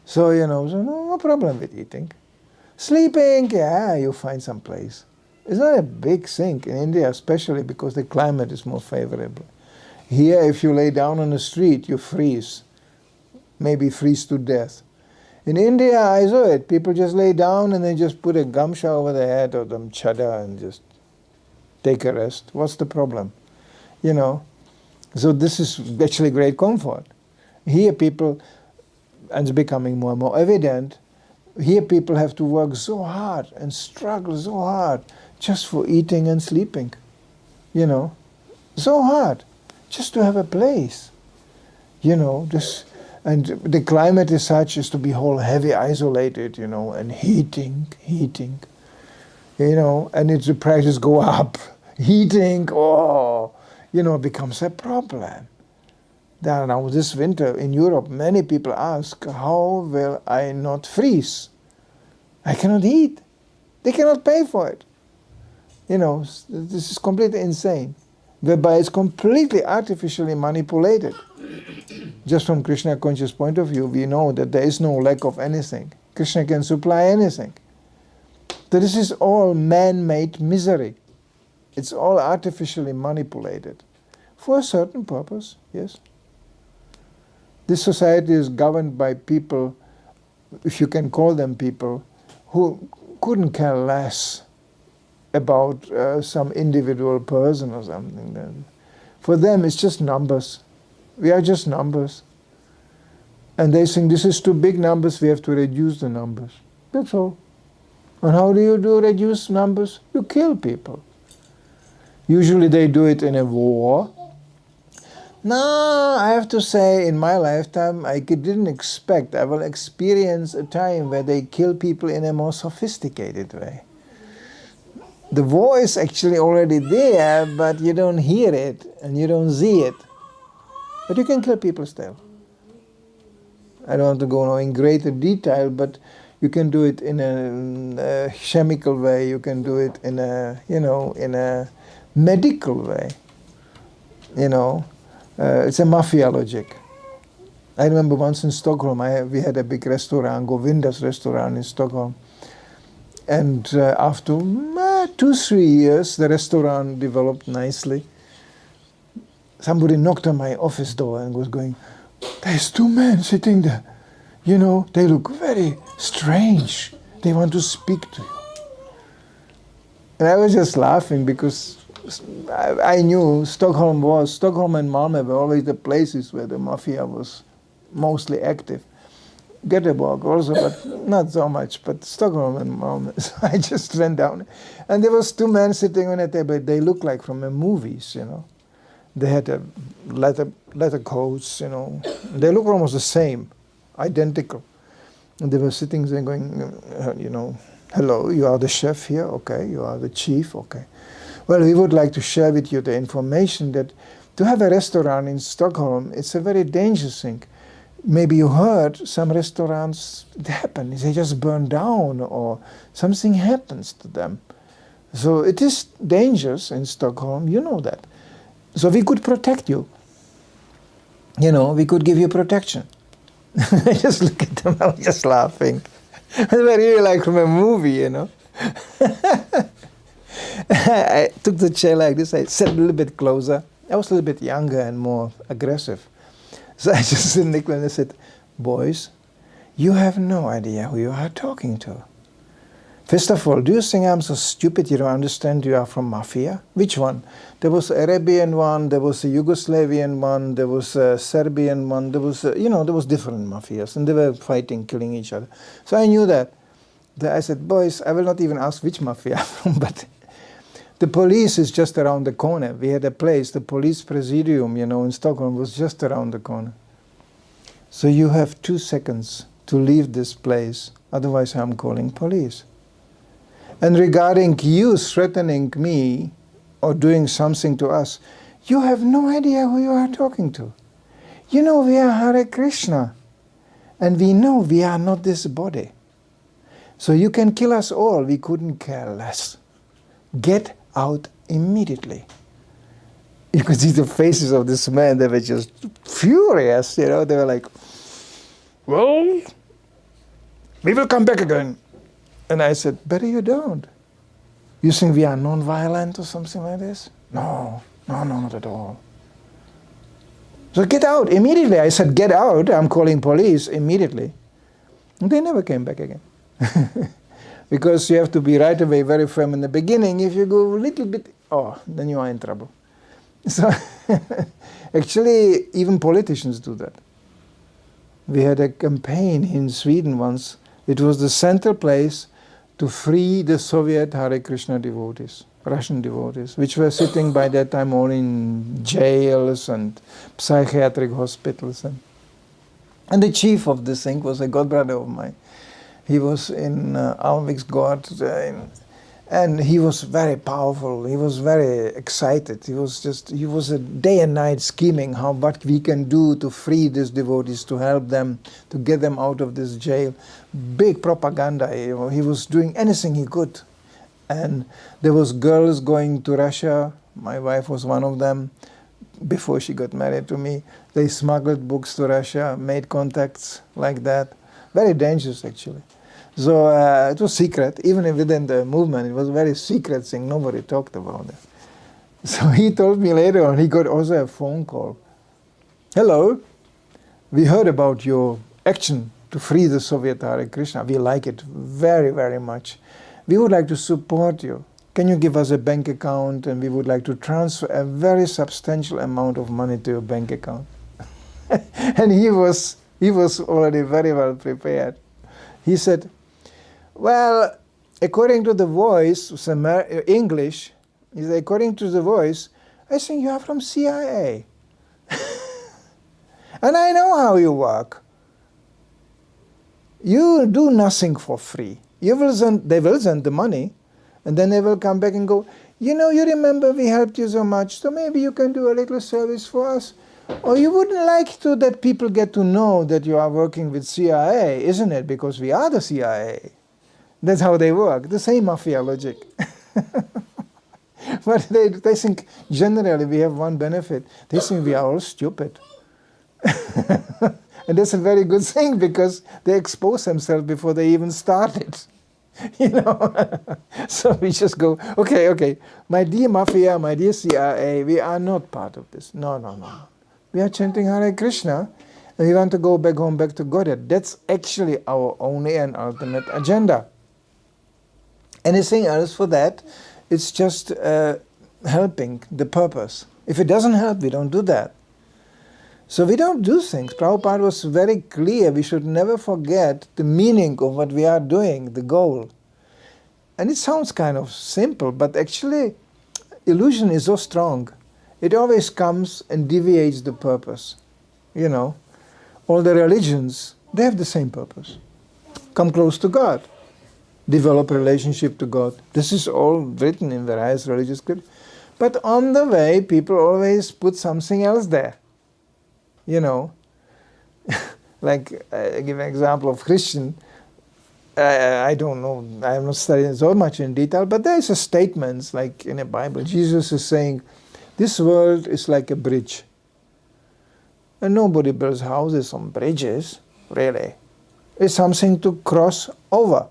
Speaker 3: So, you know, so no problem with eating. Sleeping, yeah, you find some place. It's not a big thing in India, especially because the climate is more favorable. Here, if you lay down on the street, you freeze, maybe freeze to death. In India, I saw it. People just lay down and they just put a gamsha over their head or some chadar and just take a rest. What's the problem? You know, so this is actually great comfort. Here people, and it's becoming more and more evident, here people have to work so hard and struggle so hard just for eating and sleeping, you know, so hard, just to have a place, you know, and the climate is such as to be whole heavy isolated, you know, and heating, you know, and the prices go up, heating, you know, becomes a problem. Now this winter in Europe, many people ask, how will I not freeze? I cannot heat. They cannot pay for it. You know, this is completely insane, whereby it's completely artificially manipulated. Just from Krishna conscious point of view, we know that there is no lack of anything. Krishna can supply anything. So this is all man-made misery. It's all artificially manipulated for a certain purpose, yes. This society is governed by people, if you can call them people, who couldn't care less about some individual person or something. For them, it's just numbers. We are just numbers. And they think this is too big numbers, we have to reduce the numbers. That's all. And how do you reduce numbers? You kill people. Usually they do it in a war. No, I have to say, in my lifetime, I didn't expect I will experience a time where they kill people in a more sophisticated way. The war is actually already there, but you don't hear it and you don't see it. But you can kill people still. I don't want to go in greater detail, but you can do it in a chemical way. You can do it in a, you know, in a medical way. You know. It's a mafia logic. I remember once in Stockholm, we had a big restaurant, Govinda's restaurant in Stockholm. And after 2-3 years, the restaurant developed nicely. Somebody knocked on my office door and was going, there's 2 men sitting there. You know, they look very strange. They want to speak to you. And I was just laughing because I knew Stockholm and Malmö were always the places where the mafia was mostly active. Göteborg also, but not so much, but Stockholm and Malmö. So I just went down. And there was 2 men sitting on a table. They looked like from the movies, you know. They had a leather coats, you know. They looked almost the same, identical. And they were sitting there going, you know, hello, you are the chef here? Okay. You are the chief? Okay. Well, we would like to share with you the information that to have a restaurant in Stockholm, it's a very dangerous thing. Maybe you heard some restaurants, it happens, they just burn down or something happens to them. So it is dangerous in Stockholm, you know that. So we could protect you. You know, we could give you protection. I just look at them, I'm just laughing. It's really like from a movie, you know. I took the chair like this, I sat a little bit closer. I was a little bit younger and more aggressive. So I just said, Nicola, and I said, boys, you have no idea who you are talking to. First of all, do you think I'm so stupid you don't understand you are from mafia? Which one? There was an Arabian one, there was a Yugoslavian one, there was a Serbian one, there was, there was different mafias, and they were fighting, killing each other. So I knew that. I said, boys, I will not even ask which mafia I'm from, but the police is just around the corner. We had a place, the police presidium, in Stockholm was just around the corner. So you have 2 seconds to leave this place, otherwise I'm calling police. And regarding you threatening me or doing something to us, you have no idea who you are talking to. You know we are Hare Krishna, and we know we are not this body. So you can kill us all, we couldn't care less. Get out immediately. You could see the faces of this man, they were just furious, they were like, well, we will come back again. And I said, better you don't. You think we are non-violent or something like this? No, not at all. So get out immediately. I said, get out. I'm calling police immediately. And they never came back again. Because you have to be right away very firm in the beginning. If you go a little bit, then you are in trouble. So actually, even politicians do that. We had a campaign in Sweden once. It was the central place to free the Soviet Hare Krishna devotees, Russian devotees, which were sitting by that time all in jails and psychiatric hospitals. And the chief of this thing was a godbrother of mine. He was in Alviksgård, and he was very powerful. He was very excited. He was a day and night scheming what we can do to free these devotees, to help them, to get them out of this jail. Big propaganda. He was doing anything he could. And there was girls going to Russia. My wife was one of them. Before she got married to me, they smuggled books to Russia, made contacts like that. Very dangerous, actually. So it was secret. Even within the movement, it was a very secret thing. Nobody talked about it. So he told me later on, he got also a phone call. Hello, we heard about your action to free the Soviet Hare Krishna. We like it very, very much. We would like to support you. Can you give us a bank account, and we would like to transfer a very substantial amount of money to your bank account. And he was already very well prepared. He said, well, according to the voice, English, he said, according to the voice, I think you are from CIA. And I know how you work. You do nothing for free. They will send the money, and then they will come back and go, you remember we helped you so much, so maybe you can do a little service for us. Or you wouldn't like to that people get to know that you are working with CIA, isn't it? Because we are the CIA. That's how they work, the same mafia logic. But they think generally we have one benefit. They think we are all stupid. And that's a very good thing, because they expose themselves before they even started. So we just go, okay, my dear mafia, my dear CIA, we are not part of this. No. We are chanting Hare Krishna, and we want to go back home, back to Godhead. That's actually our only and ultimate agenda. Anything else for that, it's just helping the purpose. If it doesn't help, we don't do that. So we don't do things. Prabhupada was very clear. We should never forget the meaning of what we are doing, the goal. And it sounds kind of simple, but actually illusion is so strong. It always comes and deviates the purpose. All the religions, they have the same purpose. Come close to God. Develop a relationship to God. This is all written in various religious scriptures. But on the way, people always put something else there. Like, I give an example of Christian. I don't know, I have not studied so much in detail, but there is a statement, like in the Bible, Jesus is saying, this world is like a bridge. And nobody builds houses on bridges, really. It's something to cross over.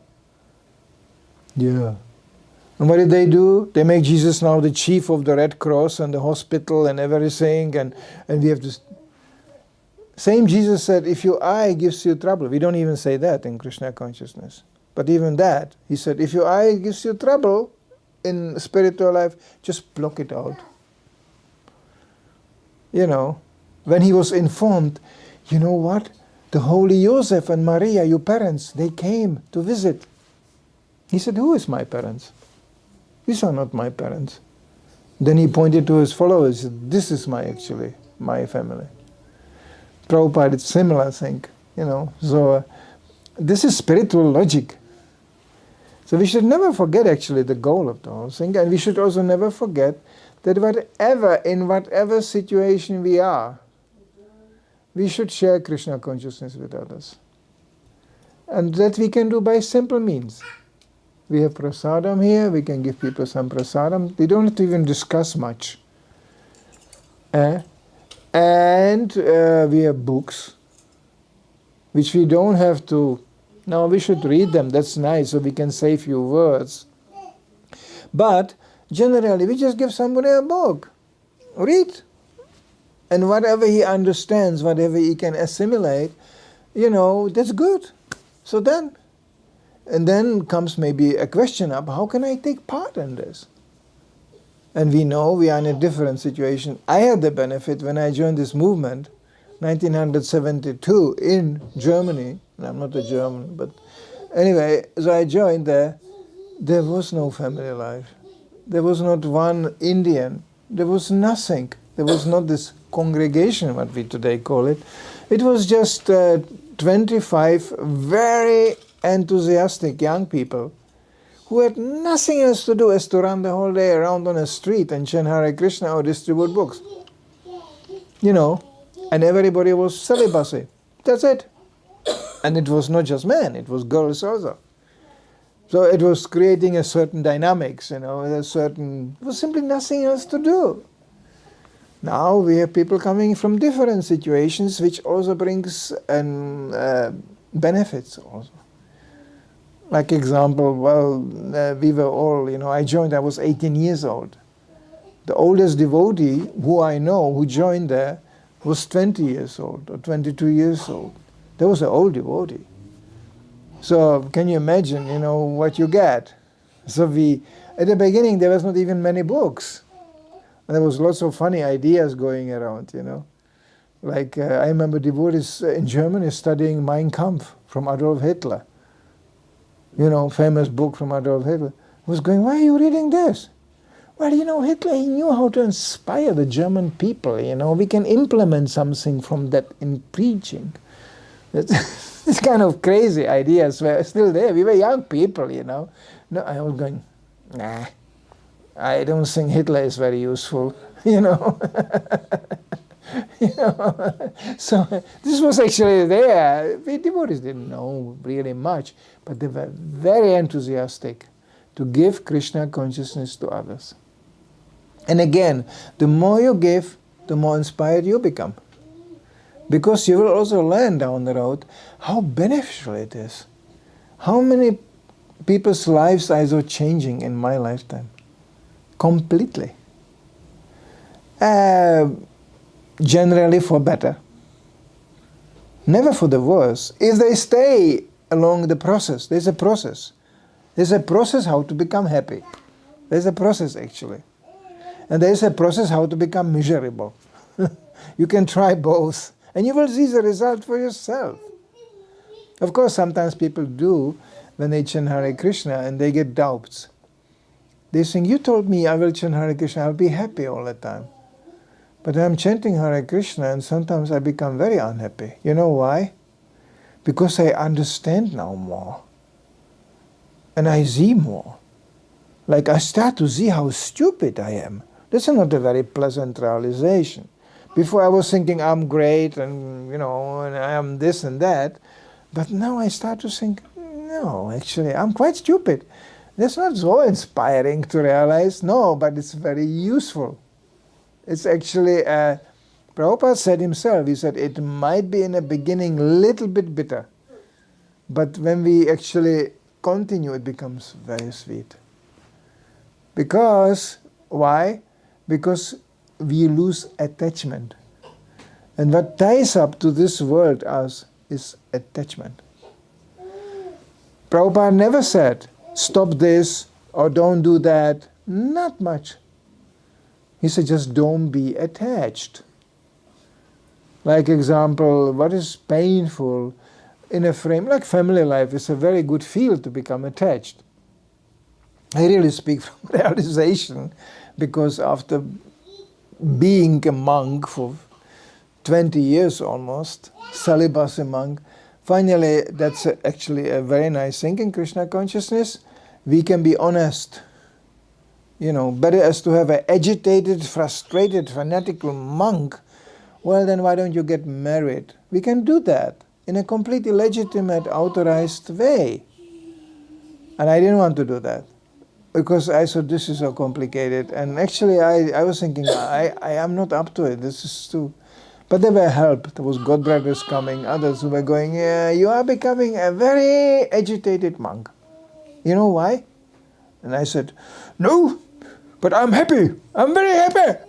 Speaker 3: Yeah. And what did they do? They make Jesus now the chief of the Red Cross and the hospital and everything, and we have to... Same Jesus said, if your eye gives you trouble, we don't even say that in Krishna consciousness, but even that, he said, if your eye gives you trouble in spiritual life, just block it out. When he was informed, you know what? The holy Joseph and Maria, your parents, they came to visit. He said, who is my parents? These are not my parents. Then he pointed to his followers, said, this is my family. Prabhupada, it's similar thing, So this is spiritual logic. So we should never forget actually the goal of the whole thing, and we should also never forget that in whatever situation we are, we should share Krishna consciousness with others. And that we can do by simple means. We have prasadam here, we can give people some prasadam. We don't have to even discuss much. And we have books, which we don't have to... Now we should read them, that's nice, so we can say few words. But generally, we just give somebody a book. Read. And whatever he understands, whatever he can assimilate, that's good. So then, and then comes maybe a question up, how can I take part in this? And we know we are in a different situation. I had the benefit when I joined this movement, 1972 in Germany. And I'm not a German, but anyway, so I joined there. There was no family life. There was not one Indian. There was nothing. There was not this congregation, what we today call it. It was just 25 very enthusiastic young people who had nothing else to do as to run the whole day around on a street and chant Hare Krishna or distribute books. And everybody was celibacy. That's it. And it was not just men, it was girls also. So it was creating a certain dynamics, there was simply nothing else to do. Now we have people coming from different situations, which also brings benefits also. Like example, we were all, I joined, I was 18 years old. The oldest devotee who I know who joined there was 20 years old or 22 years old. That was an old devotee. So can you imagine, what you get? So at the beginning there was not even many books. And there was lots of funny ideas going around, Like I remember devotees in Germany studying Mein Kampf from Adolf Hitler. Famous book from Adolf Hitler. I was going, why are you reading this? Well, Hitler, he knew how to inspire the German people, We can implement something from that in preaching. This kind of crazy ideas were still there. We were young people, No, I was going, nah, I don't think Hitler is very useful, So this was actually there. We devotees didn't know really much, but they were very enthusiastic to give Krishna consciousness to others. And again, the more you give, the more inspired you become. Because you will also learn down the road how beneficial it is. How many people's lives are so changing in my lifetime? Completely. Generally for better. Never for the worse. If they stay along the process, there's a process. There's a process how to become happy. There's a process actually. And there's a process how to become miserable. You can try both. And you will see the result for yourself. Of course, sometimes people do, when they chant Hare Krishna, and they get doubts. They think, you told me I will chant Hare Krishna, I'll be happy all the time. But I'm chanting Hare Krishna, and sometimes I become very unhappy. You know why? Because I understand now more. And I see more. Like I start to see how stupid I am. This is not a very pleasant realization. Before I was thinking I'm great and and I am this and that. But now I start to think, no, actually I'm quite stupid. That's not so inspiring to realize, no, but it's very useful. It's actually, Prabhupada said himself, he said it might be in the beginning a little bit bitter. But when we actually continue, it becomes very sweet. Because, why? Because we lose attachment. And what ties up to this world us is attachment. Prabhupada never said, stop this or don't do that. Not much. He said, just don't be attached. Like example, what is painful in a frame, like family life is a very good field to become attached. I really speak from realization, because after being a monk for 20 years almost, celibacy monk, finally that's actually a very nice thing in Krishna consciousness. We can be honest. Better as to have an agitated, frustrated, fanatical monk, well then why don't you get married? We can do that in a completely legitimate, authorized way. And I didn't want to do that. Because I thought this is so complicated, and actually I was thinking I am not up to it. This is too. But there were help. There was God brothers coming, others who were going, yeah, you are becoming a very agitated monk. You know why? And I said, no, but I'm happy. I'm very happy.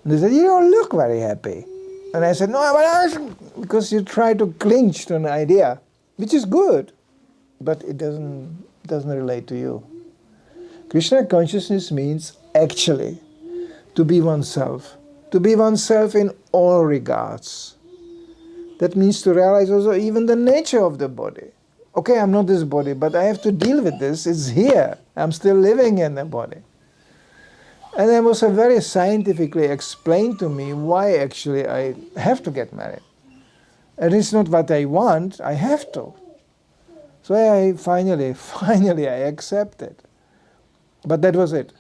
Speaker 3: And they said, you don't look very happy. And I said, no, because you try to cling to an idea, which is good, but it doesn't relate to you. Krishna consciousness means actually to be oneself in all regards. That means to realize also even the nature of the body. Okay, I'm not this body, but I have to deal with this. It's here. I'm still living in the body. And it was very scientifically explained to me why actually I have to get married. And it's not what I want, I have to. So I finally I accepted. But that was it.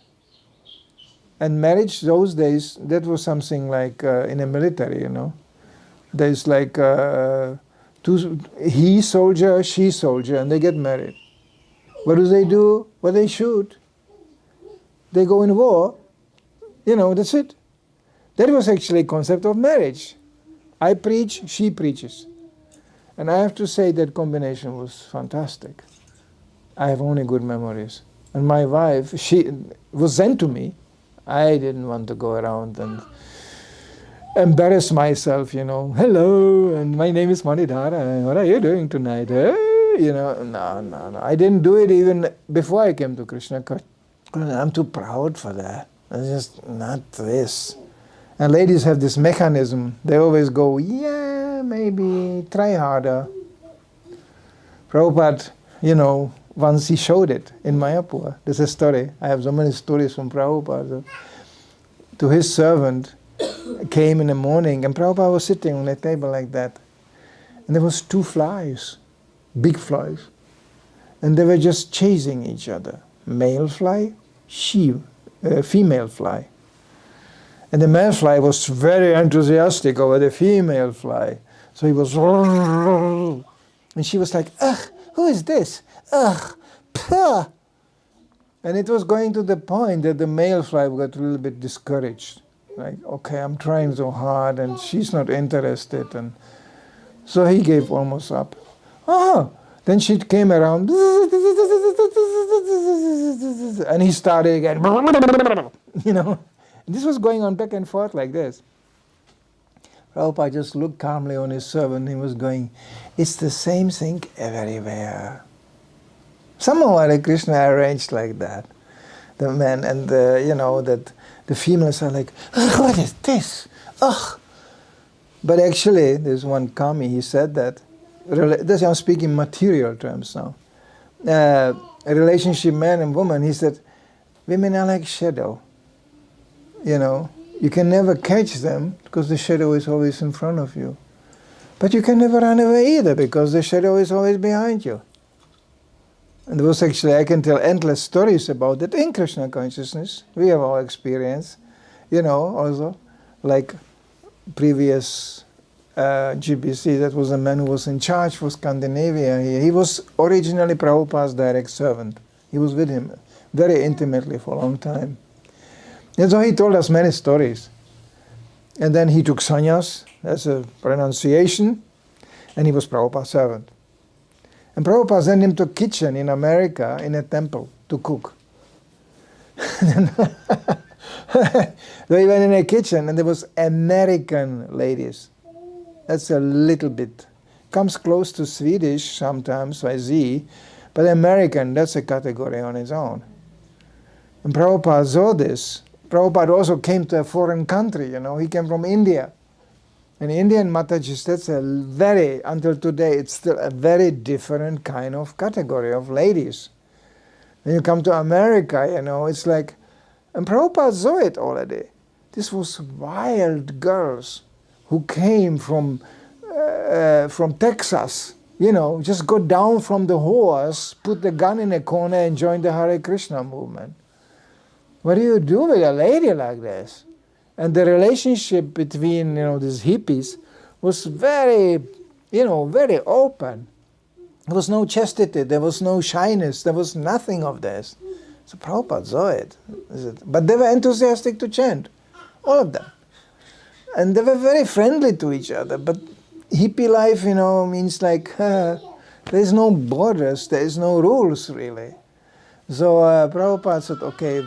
Speaker 3: And marriage those days, that was something like in the military, you know. There's like he soldier, she soldier, and they get married. What do? Well, they shoot. They go in war. You know, that's it. That was actually a concept of marriage. I preach, she preaches. And I have to say that combination was fantastic. I have only good memories. And my wife, she was Zen to me. I didn't want to go around and embarrass myself, you know. Hello, and my name is Manidhara. What are you doing tonight? You know, no. I didn't do it even before I came to Krishna. I'm too proud for that. It's just not this. And ladies have this mechanism. They always go, yeah, maybe, try harder. Prabhupada, you know, once he showed it in Mayapur. There's a story. I have so many stories from Prabhupada. To his servant came in the morning, and Prabhupada was sitting on a table like that. And there was 2 flies, big flies. And they were just chasing each other. Male fly, female fly. And the male fly was very enthusiastic over the female fly. So he was, and she was like, ugh, who is this? Ugh, puh. And it was going to the point that the male fly got a little bit discouraged. Like, okay, I'm trying so hard and she's not interested. And so he gave almost up. Then she came around and he started again. You know, this was going on back and forth like this. Prabhupada just looked calmly on his servant. He was going, it's the same thing everywhere. Somehow Hare Krishna arranged like that. The men and the, you know, that the females are like, what is this? Ugh. But actually, there's one kami, he said that, this I'm speaking material terms now. A relationship man and woman, he said, women are like shadow. You know, you can never catch them because the shadow is always in front of you. But you can never run away either because the shadow is always behind you. And there was actually, I can tell endless stories about that in Krishna consciousness. We have all experience, you know, also, like previous GBC, that was a man who was in charge for Scandinavia. He was originally Prabhupada's direct servant. He was with him very intimately for a long time. And so he told us many stories. And then he took sannyas, that's a pronunciation, and he was Prabhupada's servant. And Prabhupada sent him to kitchen in America, in a temple, to cook. So he went in a kitchen, and there was American ladies. That's a little bit, comes close to Swedish sometimes, I see, but American, that's a category on its own. And Prabhupada saw this. Prabhupada also came to a foreign country, you know, he came from India. And Indian Matajis, that's a very, until today, it's still a very different kind of category of ladies. When you come to America, you know, it's like, and Prabhupada saw it already. This was wild girls who came from Texas, you know, just got down from the horse, put the gun in a corner and joined the Hare Krishna movement. What do you do with a lady like this? And the relationship between, you know, these hippies was very, you know, very open. There was no chastity, there was no shyness, there was nothing of this. So Prabhupada saw it. But they were enthusiastic to chant, all of them. And they were very friendly to each other. But hippie life, you know, means like, there is no borders, there is no rules really. So Prabhupada said, okay,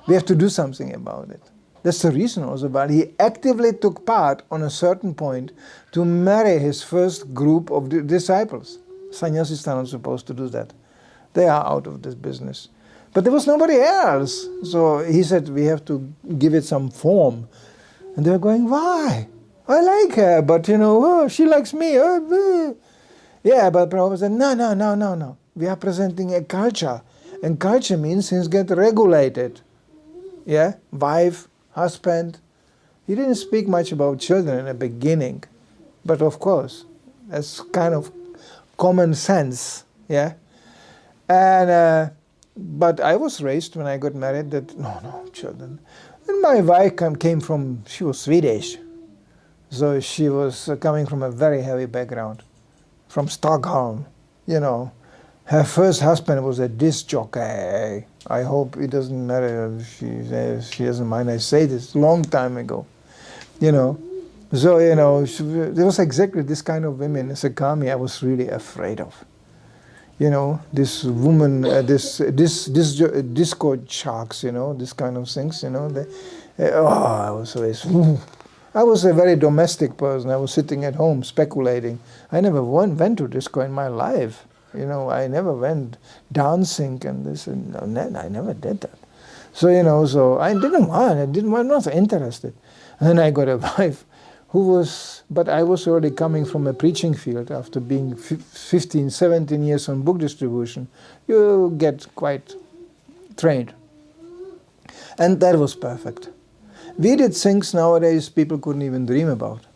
Speaker 3: we have to do something about it. That's the reason also, but he actively took part on a certain point to marry his first group of disciples. Sannyasis are not supposed to do that. They are out of this business. But there was nobody else. So he said, we have to give it some form. And they were going, why? I like her, but she likes me. Yeah, but Prabhupada said, no. We are presenting a culture. And culture means things get regulated. Yeah, wife, husband. He didn't speak much about children in the beginning. But of course, that's kind of common sense. Yeah. And but I was raised when I got married that no children. And my wife she was Swedish, so she was coming from a very heavy background, from Stockholm. Her first husband was a disc jockey. I hope it doesn't matter if she doesn't mind I say this. Long time ago, So there was exactly this kind of women as a kami I was really afraid of. This woman, this disco sharks, this kind of things, I was a very domestic person. I was sitting at home speculating. I never went to disco in my life. I never went dancing and this and that. I never did that. So, so I was not interested. And then I got a wife but I was already coming from a preaching field after being 15, 17 years on book distribution. You get quite trained. And that was perfect. We did things nowadays people couldn't even dream about.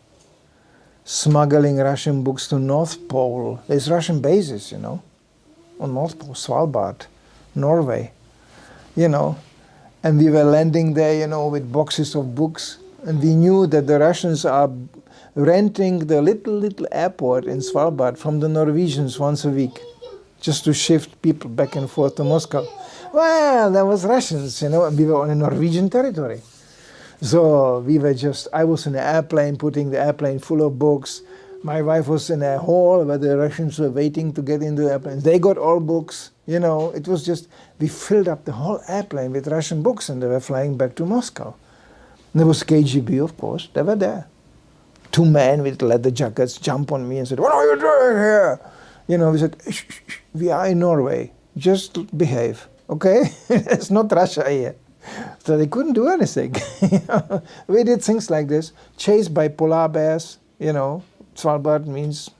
Speaker 3: Smuggling Russian books to North Pole. There's Russian bases, on North Pole, Svalbard, Norway, And we were landing there, with boxes of books. And we knew that the Russians are renting the little airport in Svalbard from the Norwegians once a week, just to shift people back and forth to Moscow. Well, that was Russians, and we were on a Norwegian territory. So I was in an airplane, putting the airplane full of books. My wife was in a hall where the Russians were waiting to get into the airplane. They got all books, It was just, we filled up the whole airplane with Russian books, and they were flying back to Moscow. There was KGB, of course. They were there. 2 men with leather jackets jumped on me and said, "What are you doing here?" We said, shh, we are in Norway. Just behave, okay? It's not Russia here. So they couldn't do anything. We did things like this. Chased by polar bears, Svalbard means...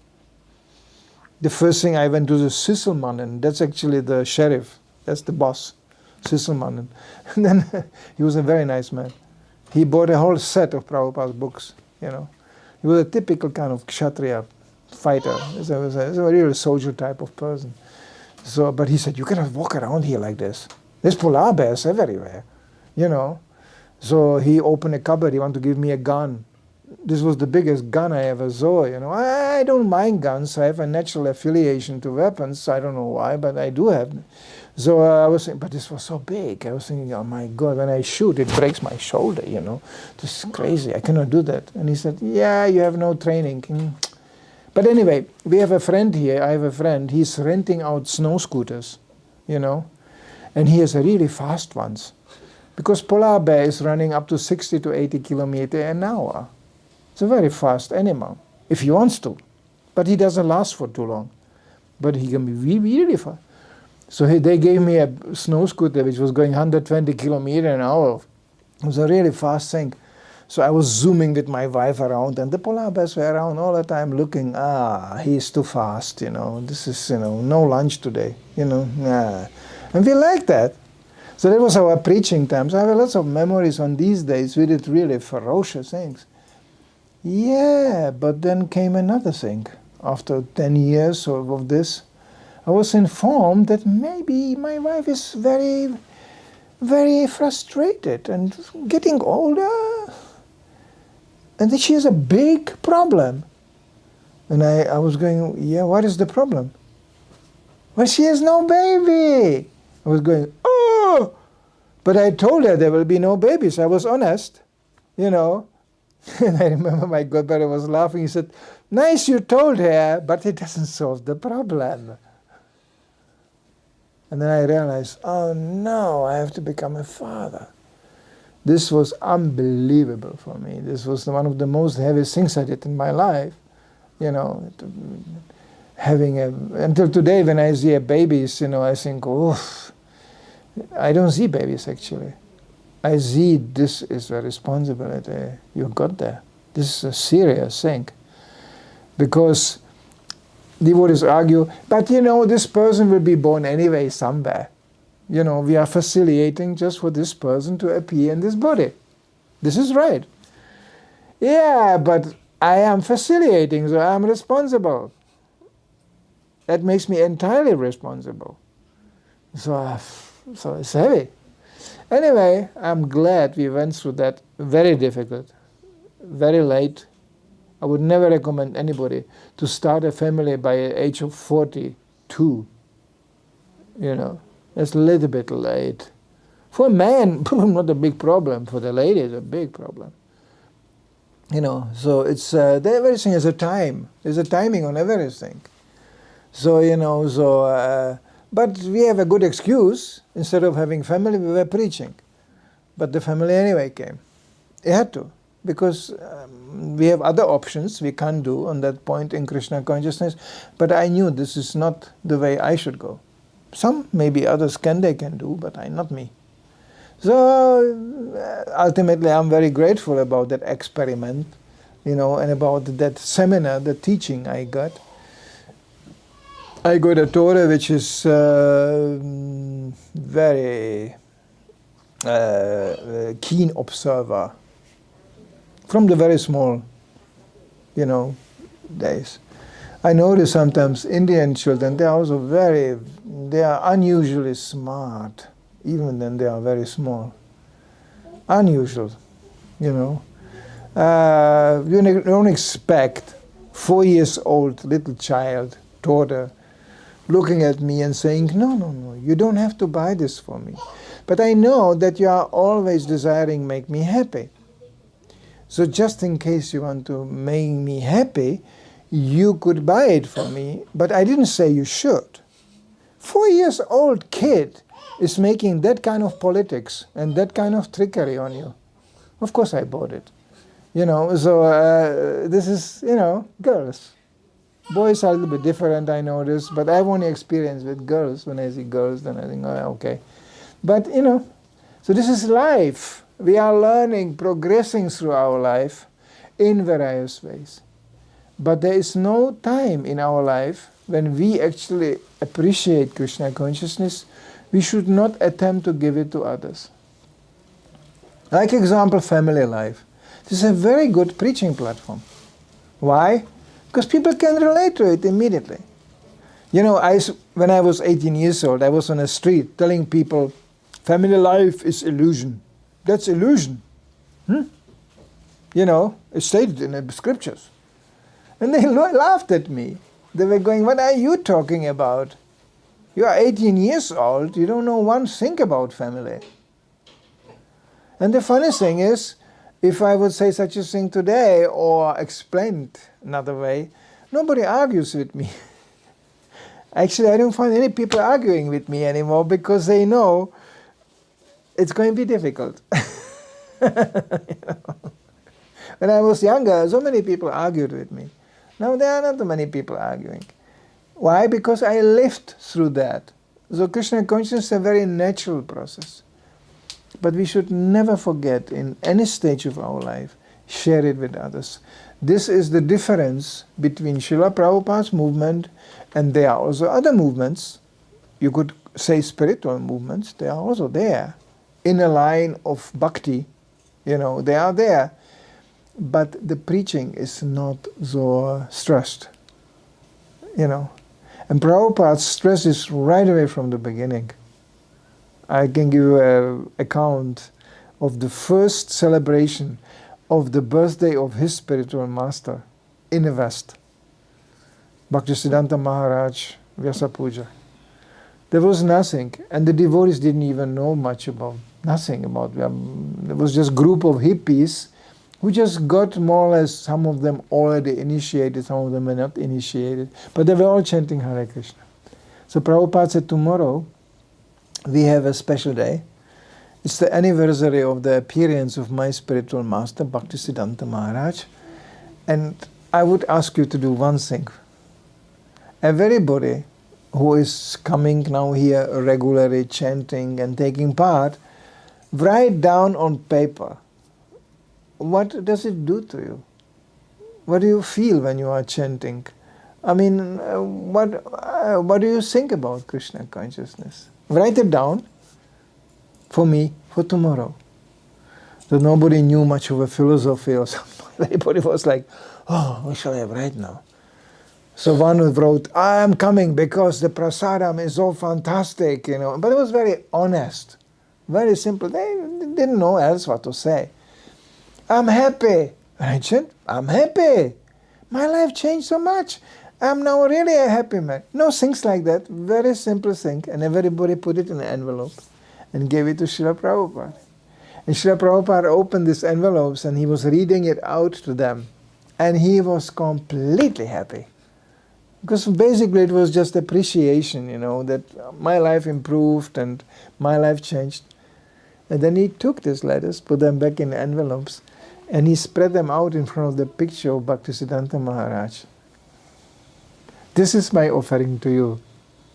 Speaker 3: The first thing I went to the Sysselmannen. That's actually the sheriff. That's the boss, Sysselmannen. And then he was a very nice man. He bought a whole set of Prabhupada's books, He was a typical kind of kshatriya fighter. He was a real soldier type of person. So, but he said, you cannot walk around here like this. There's polar bears everywhere, So he opened a cupboard. He wanted to give me a gun. This was the biggest gun I ever saw, I don't mind guns. I have a natural affiliation to weapons. I don't know why, but I do have. So I was saying, but this was so big. I was thinking, oh my God, when I shoot, it breaks my shoulder, This is crazy. I cannot do that. And he said, yeah, you have no training. But anyway, we have a friend here. I have a friend. He's renting out snow scooters, And he has a really fast ones. Because polar bear is running up to 60 to 80 kilometers an hour. It's a very fast animal, if he wants to. But he doesn't last for too long. But he can be really fast. So they gave me a snow scooter which was going 120 kilometers an hour. It was a really fast thing. So I was zooming with my wife around, and the polar bears were around all the time looking, he's too fast, This is, no lunch today, nah. And we like that. So that was our preaching times. I have lots of memories on these days. We did really ferocious things. Yeah, but then came another thing. After 10 years of this, I was informed that maybe my wife is very, very frustrated and getting older, and that she has a big problem. And I was going, yeah, what is the problem? Well, she has no baby. I was going, oh! But I told her there will be no babies. I was honest, And I remember my godbrother was laughing. He said, nice you told her, but it doesn't solve the problem. And then I realized, oh no, I have to become a father. This was unbelievable for me. This was one of the most heaviest things I did in my life. You know, until today when I see babies, you know, I think, oh, I don't see babies actually. I see this is a responsibility you got there. This is a serious thing. Because devotees argue, but you know, this person will be born anyway somewhere. You know, we are facilitating just for this person to appear in this body. This is right. Yeah, but I am facilitating, so I am responsible. That makes me entirely responsible. So it's heavy. Anyway, I'm glad we went through that. Very difficult, very late. I would never recommend anybody to start a family by the age of 42. You know, that's a little bit late. For a man, not a big problem. For the lady, it's a big problem. You know, so it's everything has a time. There's a timing on everything. So you know, but we have a good excuse. Instead of having family, we were preaching. But the family anyway came. It had to, because we have other options we can't do on that point in Krishna consciousness. But I knew this is not the way I should go. Some, maybe others they can do, but not me. So ultimately I'm very grateful about that experiment, you know, and about that seminar, the teaching I got. I got a Torah which is very keen observer from the very small, you know, days. I notice sometimes Indian children, they are also they are unusually smart, even when they are very small. Unusual, you know. You don't expect 4 years old little child, daughter, looking at me and saying, no, you don't have to buy this for me. But I know that you are always desiring make me happy. So just in case you want to make me happy, you could buy it for me, but I didn't say you should. 4 years old kid is making that kind of politics and that kind of trickery on you. Of course I bought it. You know, so this is, you know, girls. Boys are a little bit different, I know this, but I've only experienced with girls. When I see girls, then I think, oh, okay. But, you know, so this is life. We are learning, progressing through our life in various ways. But there is no time in our life when we actually appreciate Krishna consciousness. We should not attempt to give it to others. Like example, family life. This is a very good preaching platform. Why? Because people can relate to it immediately. You know, when I was 18 years old, I was on the street telling people, family life is illusion. That's illusion. You know, it's stated in the scriptures. And they laughed at me. They were going, what are you talking about? You are 18 years old, you don't know one thing about family. And the funny thing is, if I would say such a thing today or explain it another way, nobody argues with me. Actually, I don't find any people arguing with me anymore because they know it's going to be difficult. You know? When I was younger, so many people argued with me. Now there are not too many people arguing. Why? Because I lived through that. So Krishna consciousness is a very natural process. But we should never forget, in any stage of our life, share it with others. This is the difference between Srila Prabhupada's movement, and there are also other movements, you could say spiritual movements, they are also there, in a line of bhakti, you know, they are there. But the preaching is not so stressed, you know. And Prabhupada stresses right away from the beginning. I can give you an account of the first celebration of the birthday of his spiritual master in the West. Bhaktisiddhanta Maharaj, Vyasa Puja. There was nothing, and the devotees didn't even know much about, nothing about them. There was just a group of hippies who just got more or less, some of them already initiated, some of them were not initiated, but they were all chanting Hare Krishna. So Prabhupada said, tomorrow we have a special day. It's the anniversary of the appearance of my spiritual master, Bhaktisiddhanta Maharaj. And I would ask you to do one thing. Everybody who is coming now here regularly, chanting and taking part, write down on paper, what does it do to you? What do you feel when you are chanting? I mean, what do you think about Krishna consciousness? Write it down for me for tomorrow. So nobody knew much of a philosophy or something. Everybody was like, oh, what shall I write now? So one wrote, I am coming because the prasadam is so fantastic, you know. But it was very honest, very simple. They didn't know else what to say. I'm happy. Richard, I'm happy. My life changed so much. I'm now really a happy man. No, things like that. Very simple thing. And everybody put it in an envelope and gave it to Srila Prabhupada. And Srila Prabhupada opened these envelopes and he was reading it out to them. And he was completely happy. Because basically it was just appreciation, you know, that my life improved and my life changed. And then he took these letters, put them back in envelopes, and he spread them out in front of the picture of Bhaktisiddhanta Maharaj. This is my offering to you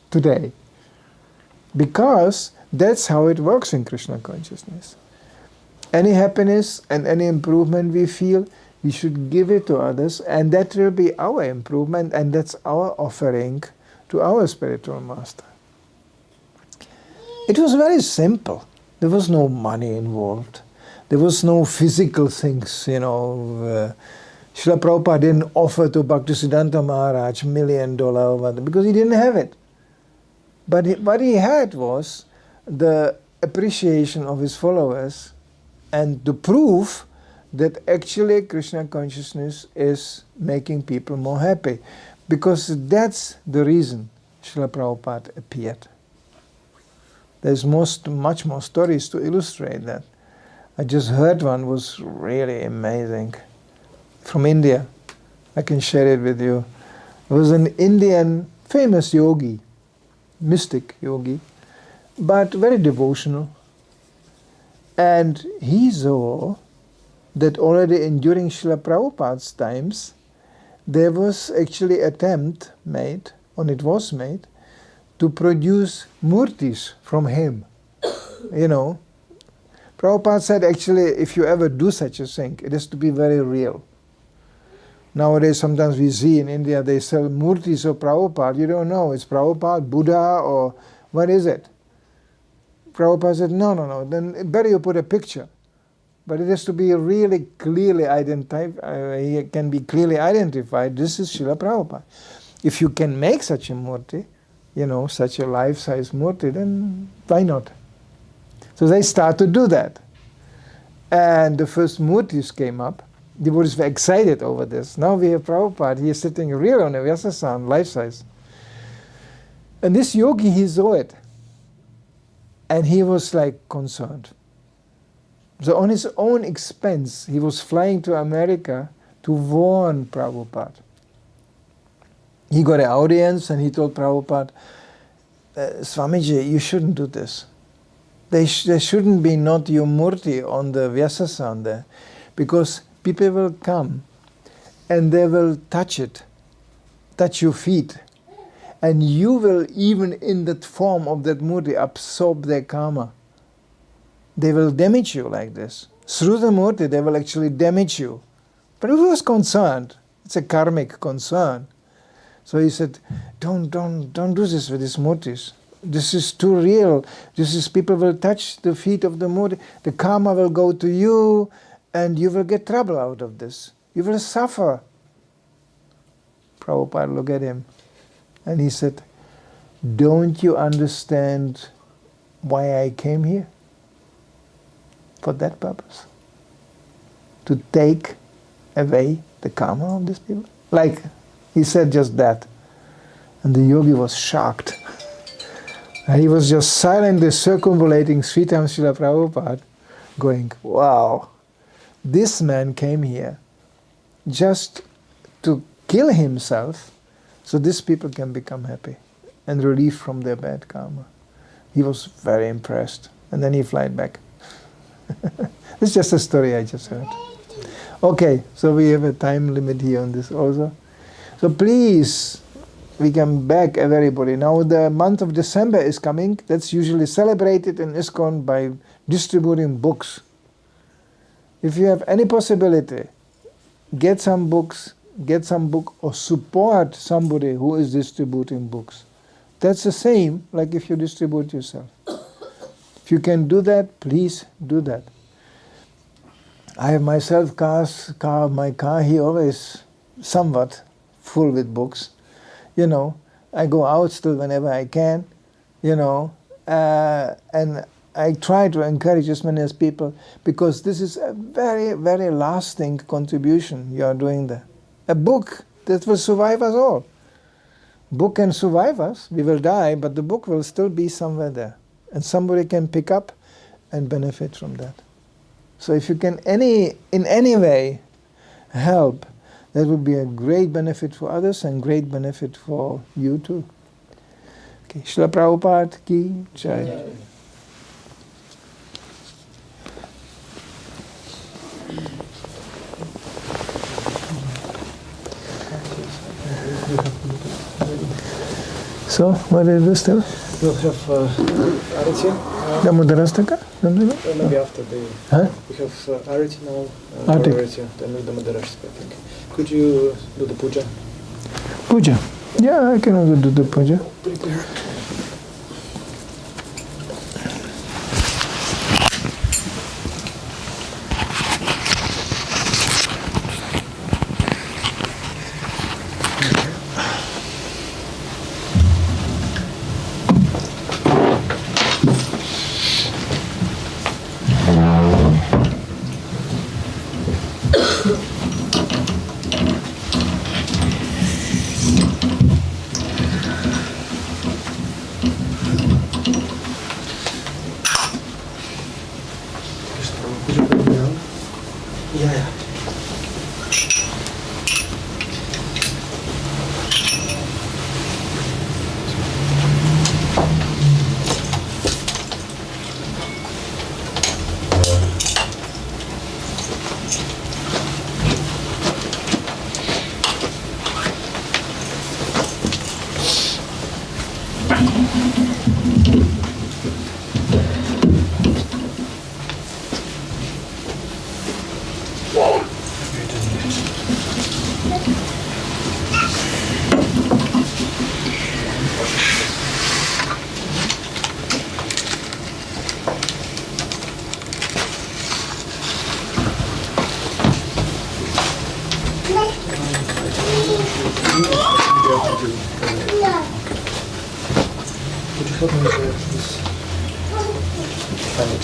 Speaker 3: today. Because that's how it works in Krishna consciousness. Any happiness and any improvement we feel, we should give it to others, and that will be our improvement, and that's our offering to our spiritual master. It was very simple. There was no money involved. There was no physical things, you know. Srila Prabhupada didn't offer to Bhaktisiddhanta Maharaj $1 million because he didn't have it. But what he had was the appreciation of his followers and the proof that actually Krishna consciousness is making people more happy. Because that's the reason Srila Prabhupada appeared. There's much more stories to illustrate that. I just heard one was really amazing. From India. I can share it with you. It was an Indian famous yogi, mystic yogi, but very devotional. And he saw that already during Srila Prabhupada's times, there was actually attempt made, and it was made, to produce murtis from him. You know, Prabhupada said actually if you ever do such a thing, it has to be very real. Nowadays sometimes we see in India they sell murtis of Prabhupada. You don't know, it's Prabhupada, Buddha, or what is it? Prabhupada said, no, then better you put a picture. But it has to be really clearly identified, he can be clearly identified, this is Srila Prabhupada. If you can make such a murti, you know, such a life-size murti, then why not? So they start to do that. And the first murtis came up. Devotees were excited over this. Now we have Prabhupada, he is sitting real on a Vyasasan, life-size. And this yogi, he saw it. And he was like concerned. So on his own expense, he was flying to America to warn Prabhupada. He got an audience and he told Prabhupada, Swamiji, you shouldn't do this. There shouldn't be not your murti on the Vyasasan there, because people will come and they will touch it, touch your feet, and you will even in that form of that murti absorb their karma. They will damage you like this. Through the murti they will actually damage you. But he was concerned. It's a karmic concern. So he said, don't do this with these murtis. This is too real. This is, people will touch the feet of the murti. The karma will go to you and you will get trouble out of this. You will suffer. Prabhupada looked at him and he said, don't you understand why I came here? For that purpose. To take away the karma of these people. Like, he said just that. And the yogi was shocked. And he was just silently circumambulating Sritam Srila Prabhupada, going, wow, this man came here just to kill himself so these people can become happy and relieved from their bad karma. He was very impressed. And then he flied back. It's just a story I just heard. Okay, so we have a time limit here on this also. So please, we come back everybody. Now the month of December is coming. That's usually celebrated in ISKCON by distributing books. If you have any possibility, get some books, get some book, or support somebody who is distributing books. That's the same like if you distribute yourself. If you can do that, please do that. I have myself my car here always somewhat full with books. You know, I go out still whenever I can, you know, and I try to encourage as many as people, because this is a very, very lasting contribution you are doing there. A book that will survive us all. Book can survive us, we will die, but the book will still be somewhere there. And somebody can pick up and benefit from that. So if you can in any way help, that would be a great benefit for others and great benefit for you too. Okay, Srila Prabhupada ki jai. So, what do you do still?
Speaker 2: We'll have Arati.
Speaker 3: Damodarastaka?
Speaker 2: Maybe after the...
Speaker 3: Huh?
Speaker 2: We have Arati now.
Speaker 3: Arati.
Speaker 2: Then with the Damodarastaka, I think. Could you do the puja?
Speaker 3: Puja. Yeah, I can also do the puja.
Speaker 2: Would you help me with this? Find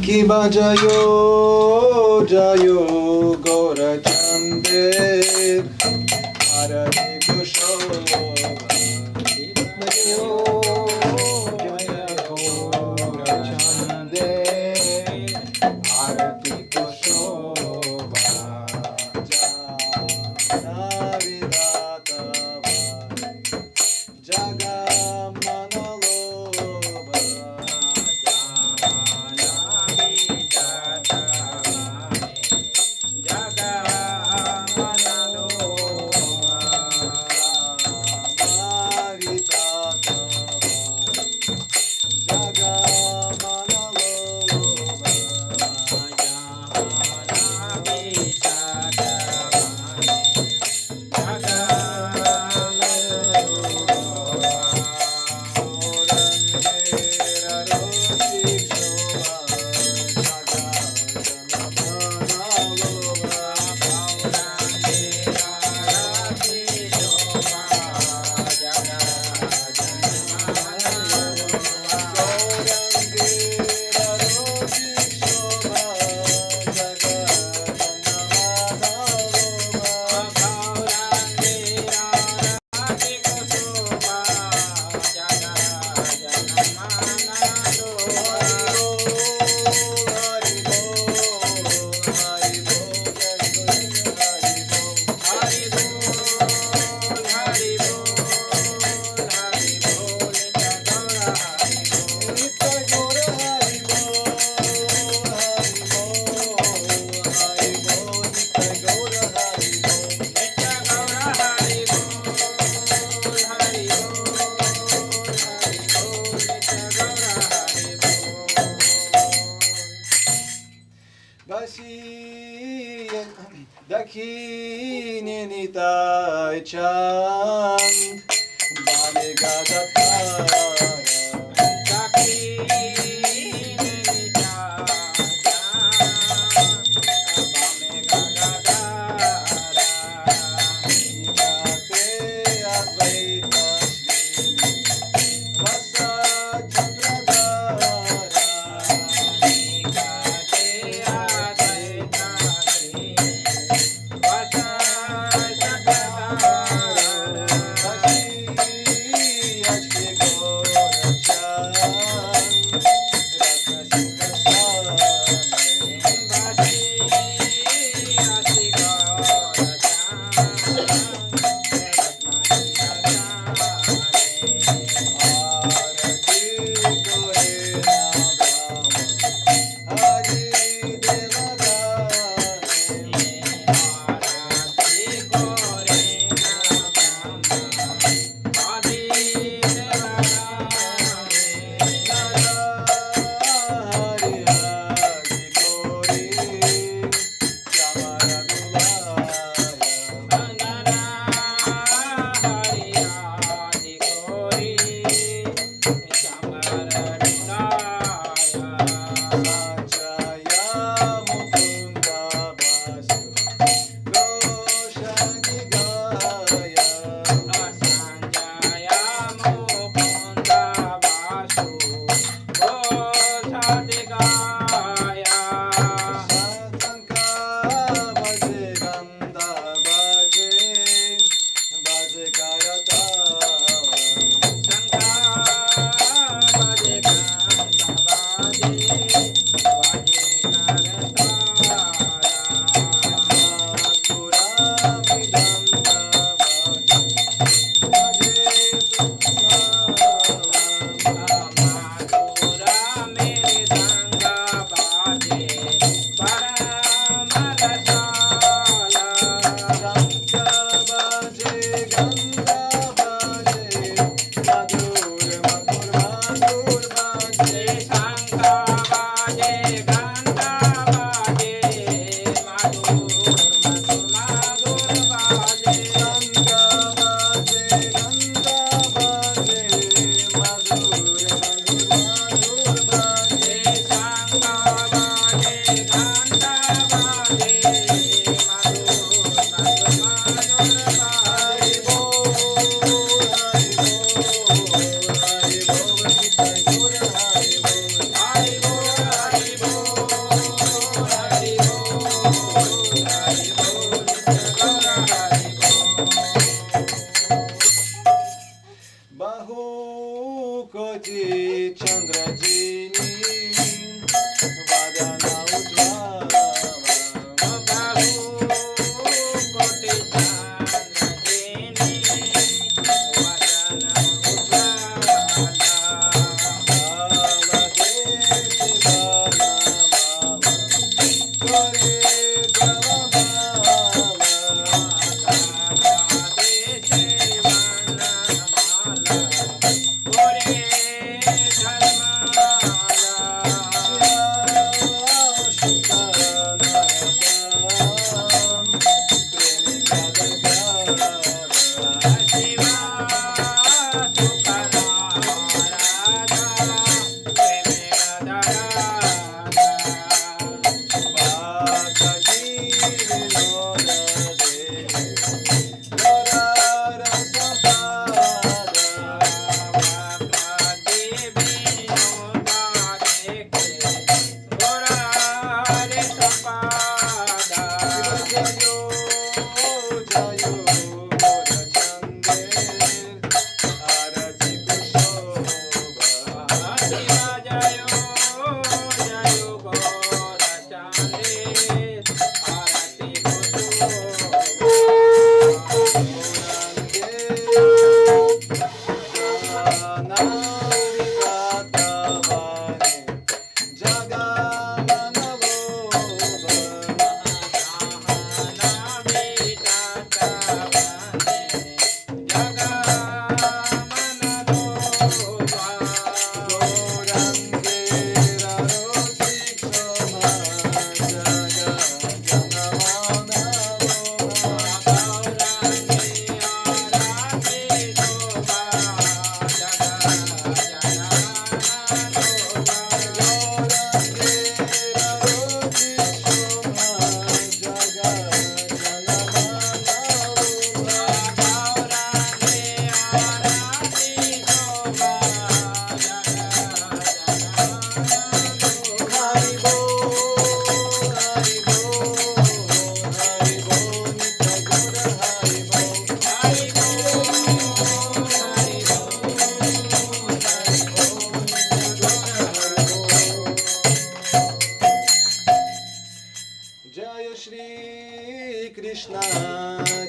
Speaker 2: Ki bajayo jayo gora chande arati kushoba ki bajayo jayo gora chande arati kushoba jana vidata jaga Dakhini Nitai Chand Bale Gadadhara Dakhini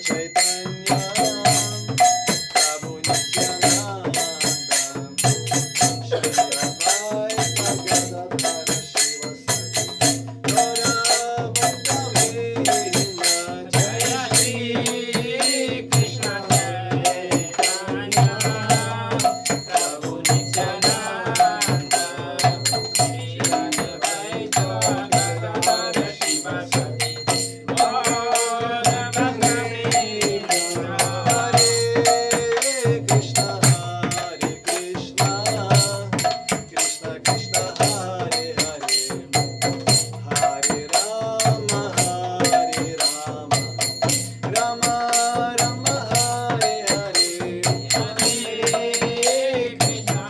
Speaker 4: Chaitanya Prabhu Nityananda Shri Advaita Gadadhara Shivasati Gaura Bhakta Vrinda Jai Shri Krishna Chaitanya Prabhu Nityananda Shri Advaita Gadadhara Shivasati Gaura Bhakta Vrinda Hare Krishna Krishna Krishna Hare Hare Hare Rama Rama Rama Hare Hare Hare Krishna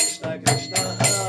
Speaker 4: Krishna Krishna Hare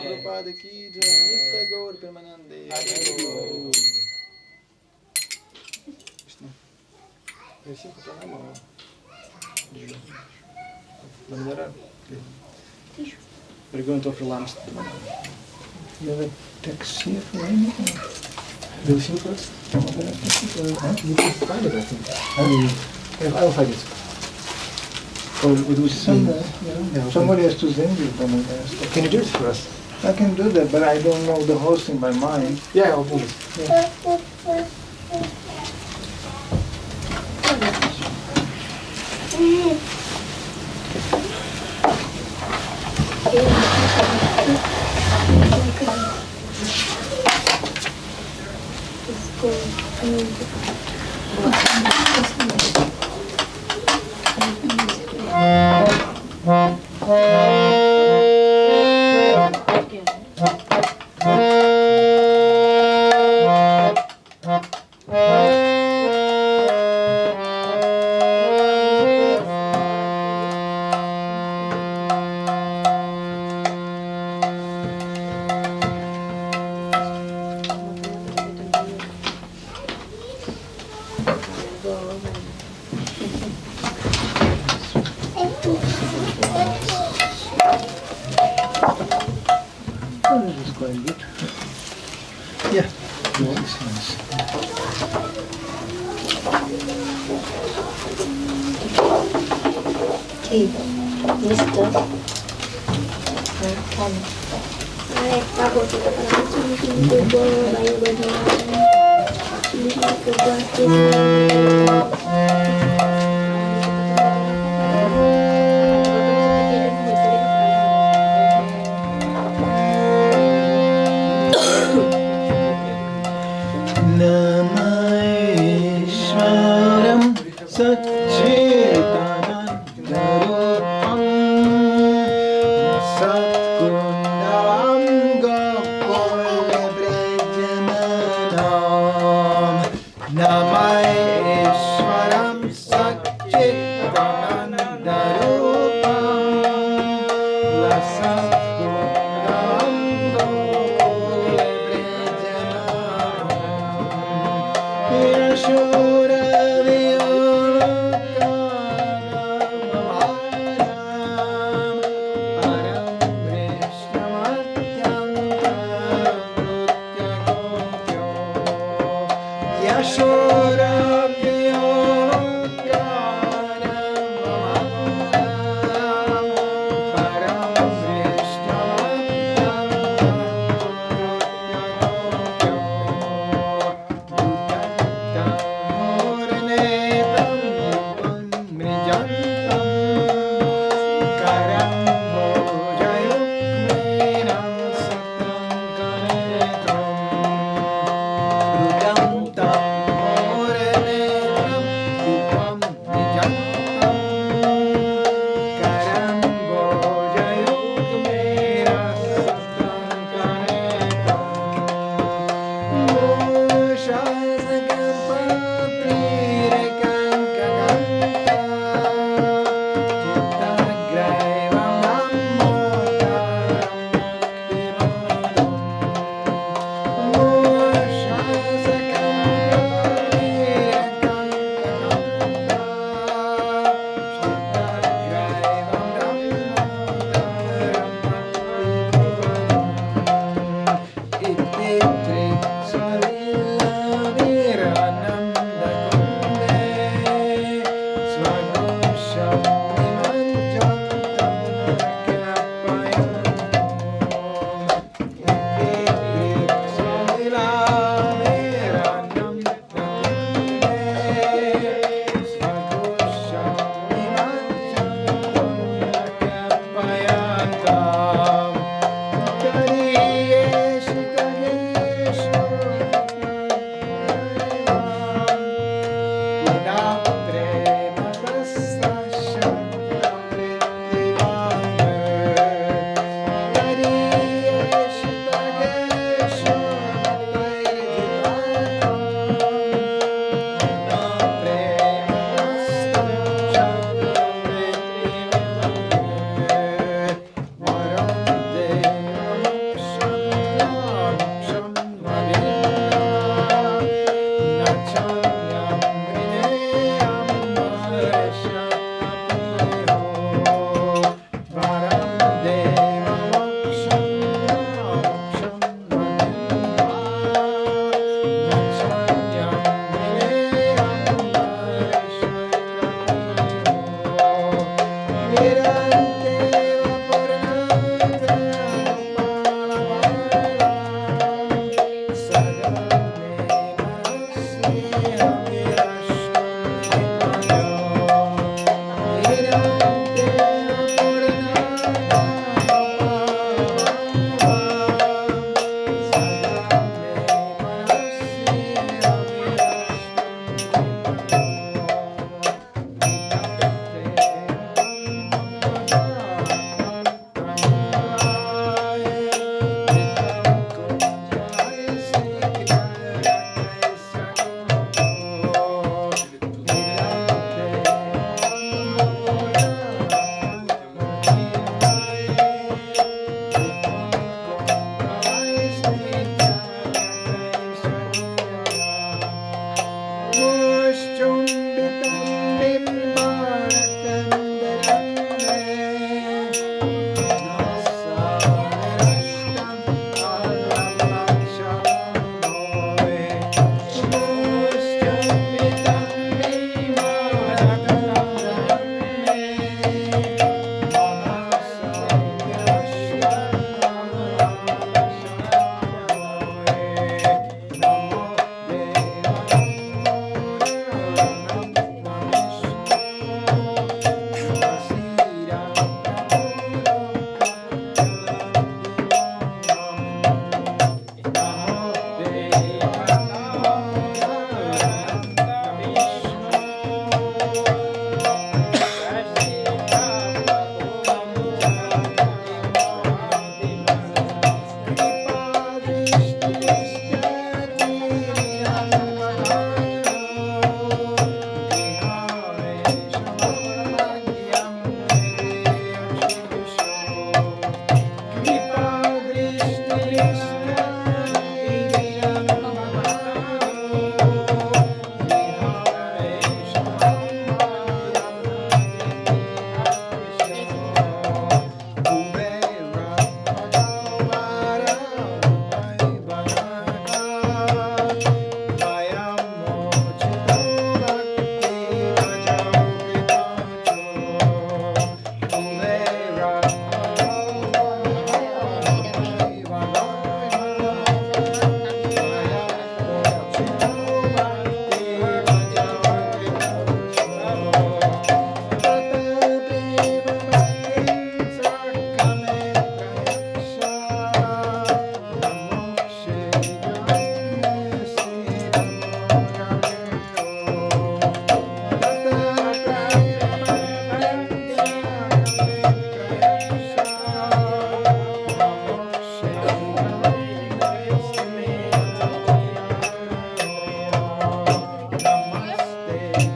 Speaker 2: Prabhupada ki jai, Nitya Gaur Premanande. Krishna. Krishna Pranama. Manidhara. We're going to offer lunch. You have a text here for me? Will you see it first? You can find it, I think. I'll find it. Or we do somewhere. Somebody has to send you from it. Can you do it for us? I can do that, but I don't know the whole thing by mind. Yeah, I'll do it. Yeah. Oh, this is quite good. Yeah, this is nice.
Speaker 5: Thì Mr. Tom.
Speaker 6: Hai, prabhu kita langsung kubur bayu berdua. Ini kubur
Speaker 2: Namaishwaram Satchitanandarupam Satkundalam Gopalvrajmanam Namaishwaram Satchitanandarupam Satkundalam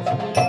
Speaker 3: Krishna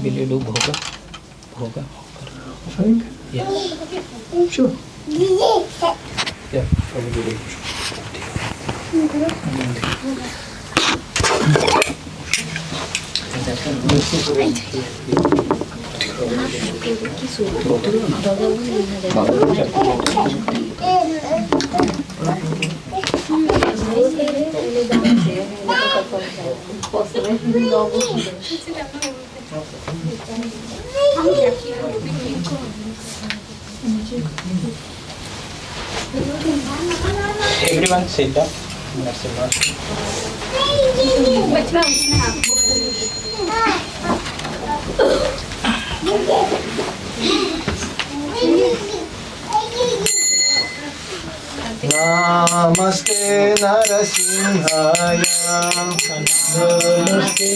Speaker 1: Will you do bhoga? Bhoga?
Speaker 2: Offering?
Speaker 1: Yes.
Speaker 2: Sure.
Speaker 1: Yeah, probably. Everyone sit down. That's the last.
Speaker 3: Namaste Narasimhaya. Namaste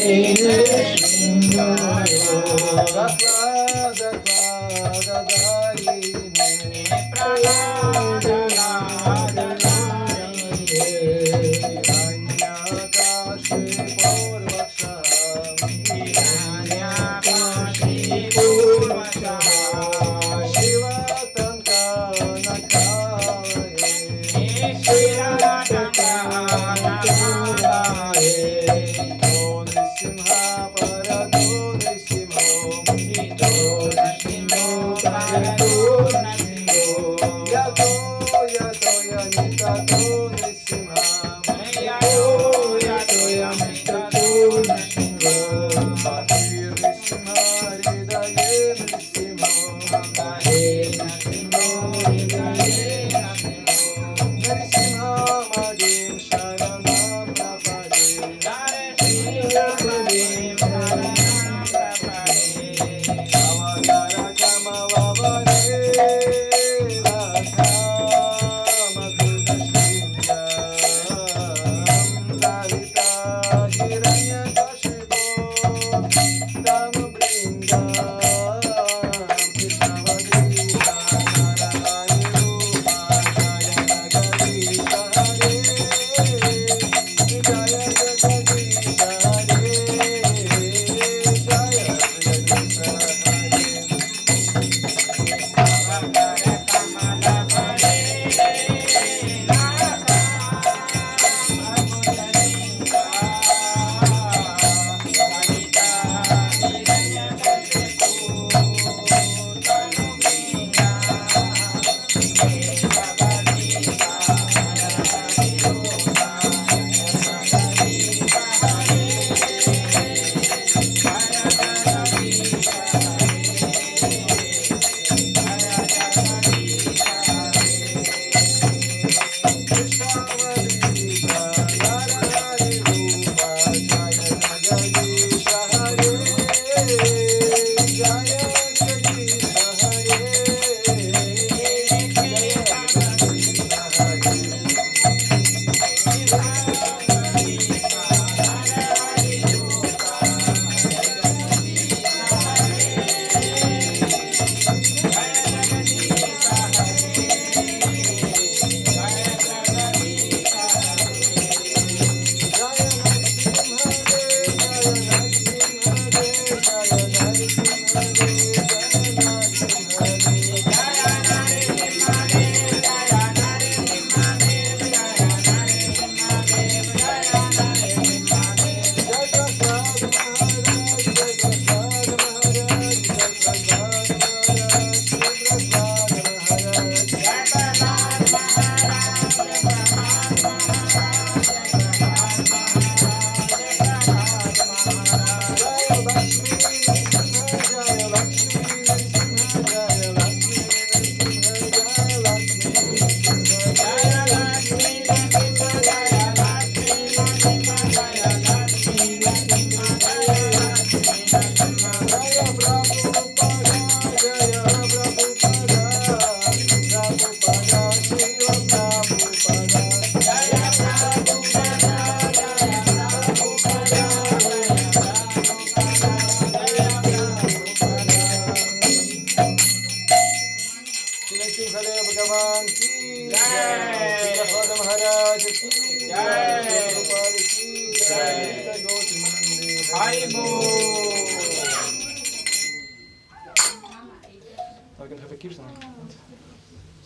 Speaker 2: can have a kirtan.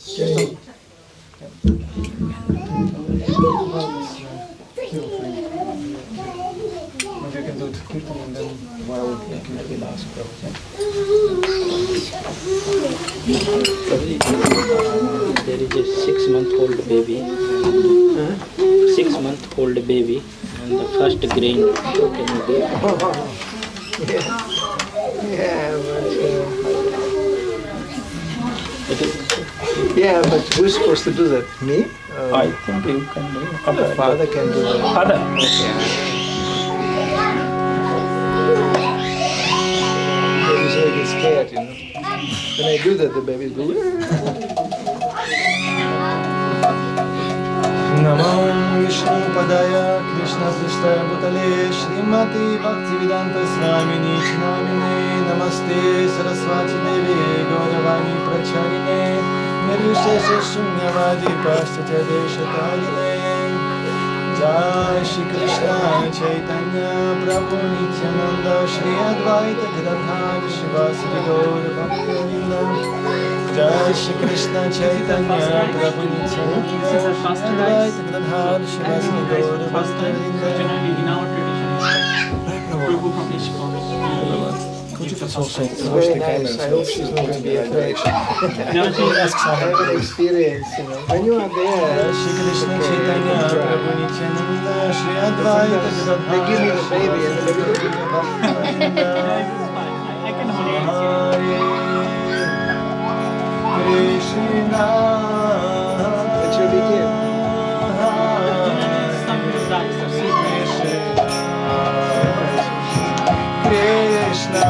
Speaker 2: Maybe you can do it kirtan and then while maybe last question.
Speaker 1: There is a 6-month-old baby. 6-month-old baby, and the first grain can you give?
Speaker 3: Yeah, but who's supposed to do that? Me?
Speaker 1: I think you can do.
Speaker 3: The father can do that.
Speaker 1: Father.
Speaker 3: Babies always get scared, you know. When I do that, the babies go. Namo Vishnu Padaya Krishna Krishna Bhutale Srimati Bhaktivedanta Swamini Chinamine Namaste Saraswati Devi Gauravani Pracharine Nirvishesha Shunyavadi Paschatya Deshatarine Jai Shri Krishna Chaitanya Prabhu Nityananda Shri Advaita Gadadhar Shivasadi Gaura Bhaktivinoda Jai Shri Krishna Chaitanya Prabhu Nityananda Shri Advaita Gadadhar Shivasadi Gaura Bhaktivinoda.
Speaker 7: In our tradition, it's like prabhu from ISKCON.
Speaker 3: It's very nice. I hope she's not going to be afraid. I have an experience, you know. When you are there, Shri Krishna Chaitanya Prabhu Nityananda Shri Advaita Gadadhar. They give me the baby and the baby will give me the
Speaker 7: I can hold
Speaker 3: Krishna. That should be here. Krishna.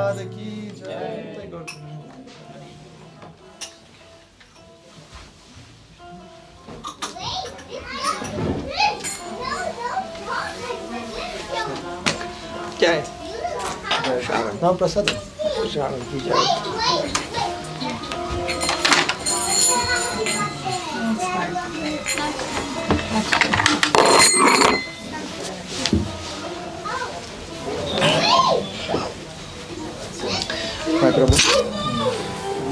Speaker 2: प्रसाद की जय। क्या है? नाम प्रसाद है। श्रावण की जय। My prabhu.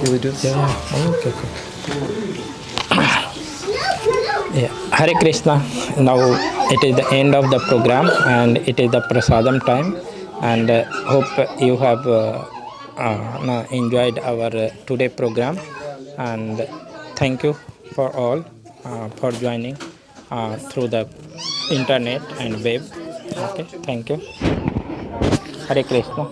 Speaker 2: You will do this?
Speaker 1: Okay. Yeah. Hare Krishna. Now it is the end of the program and it is the prasadam time. And hope you have enjoyed our today program. And thank you for all for joining through the internet and web. Okay. Thank you. Hare Krishna.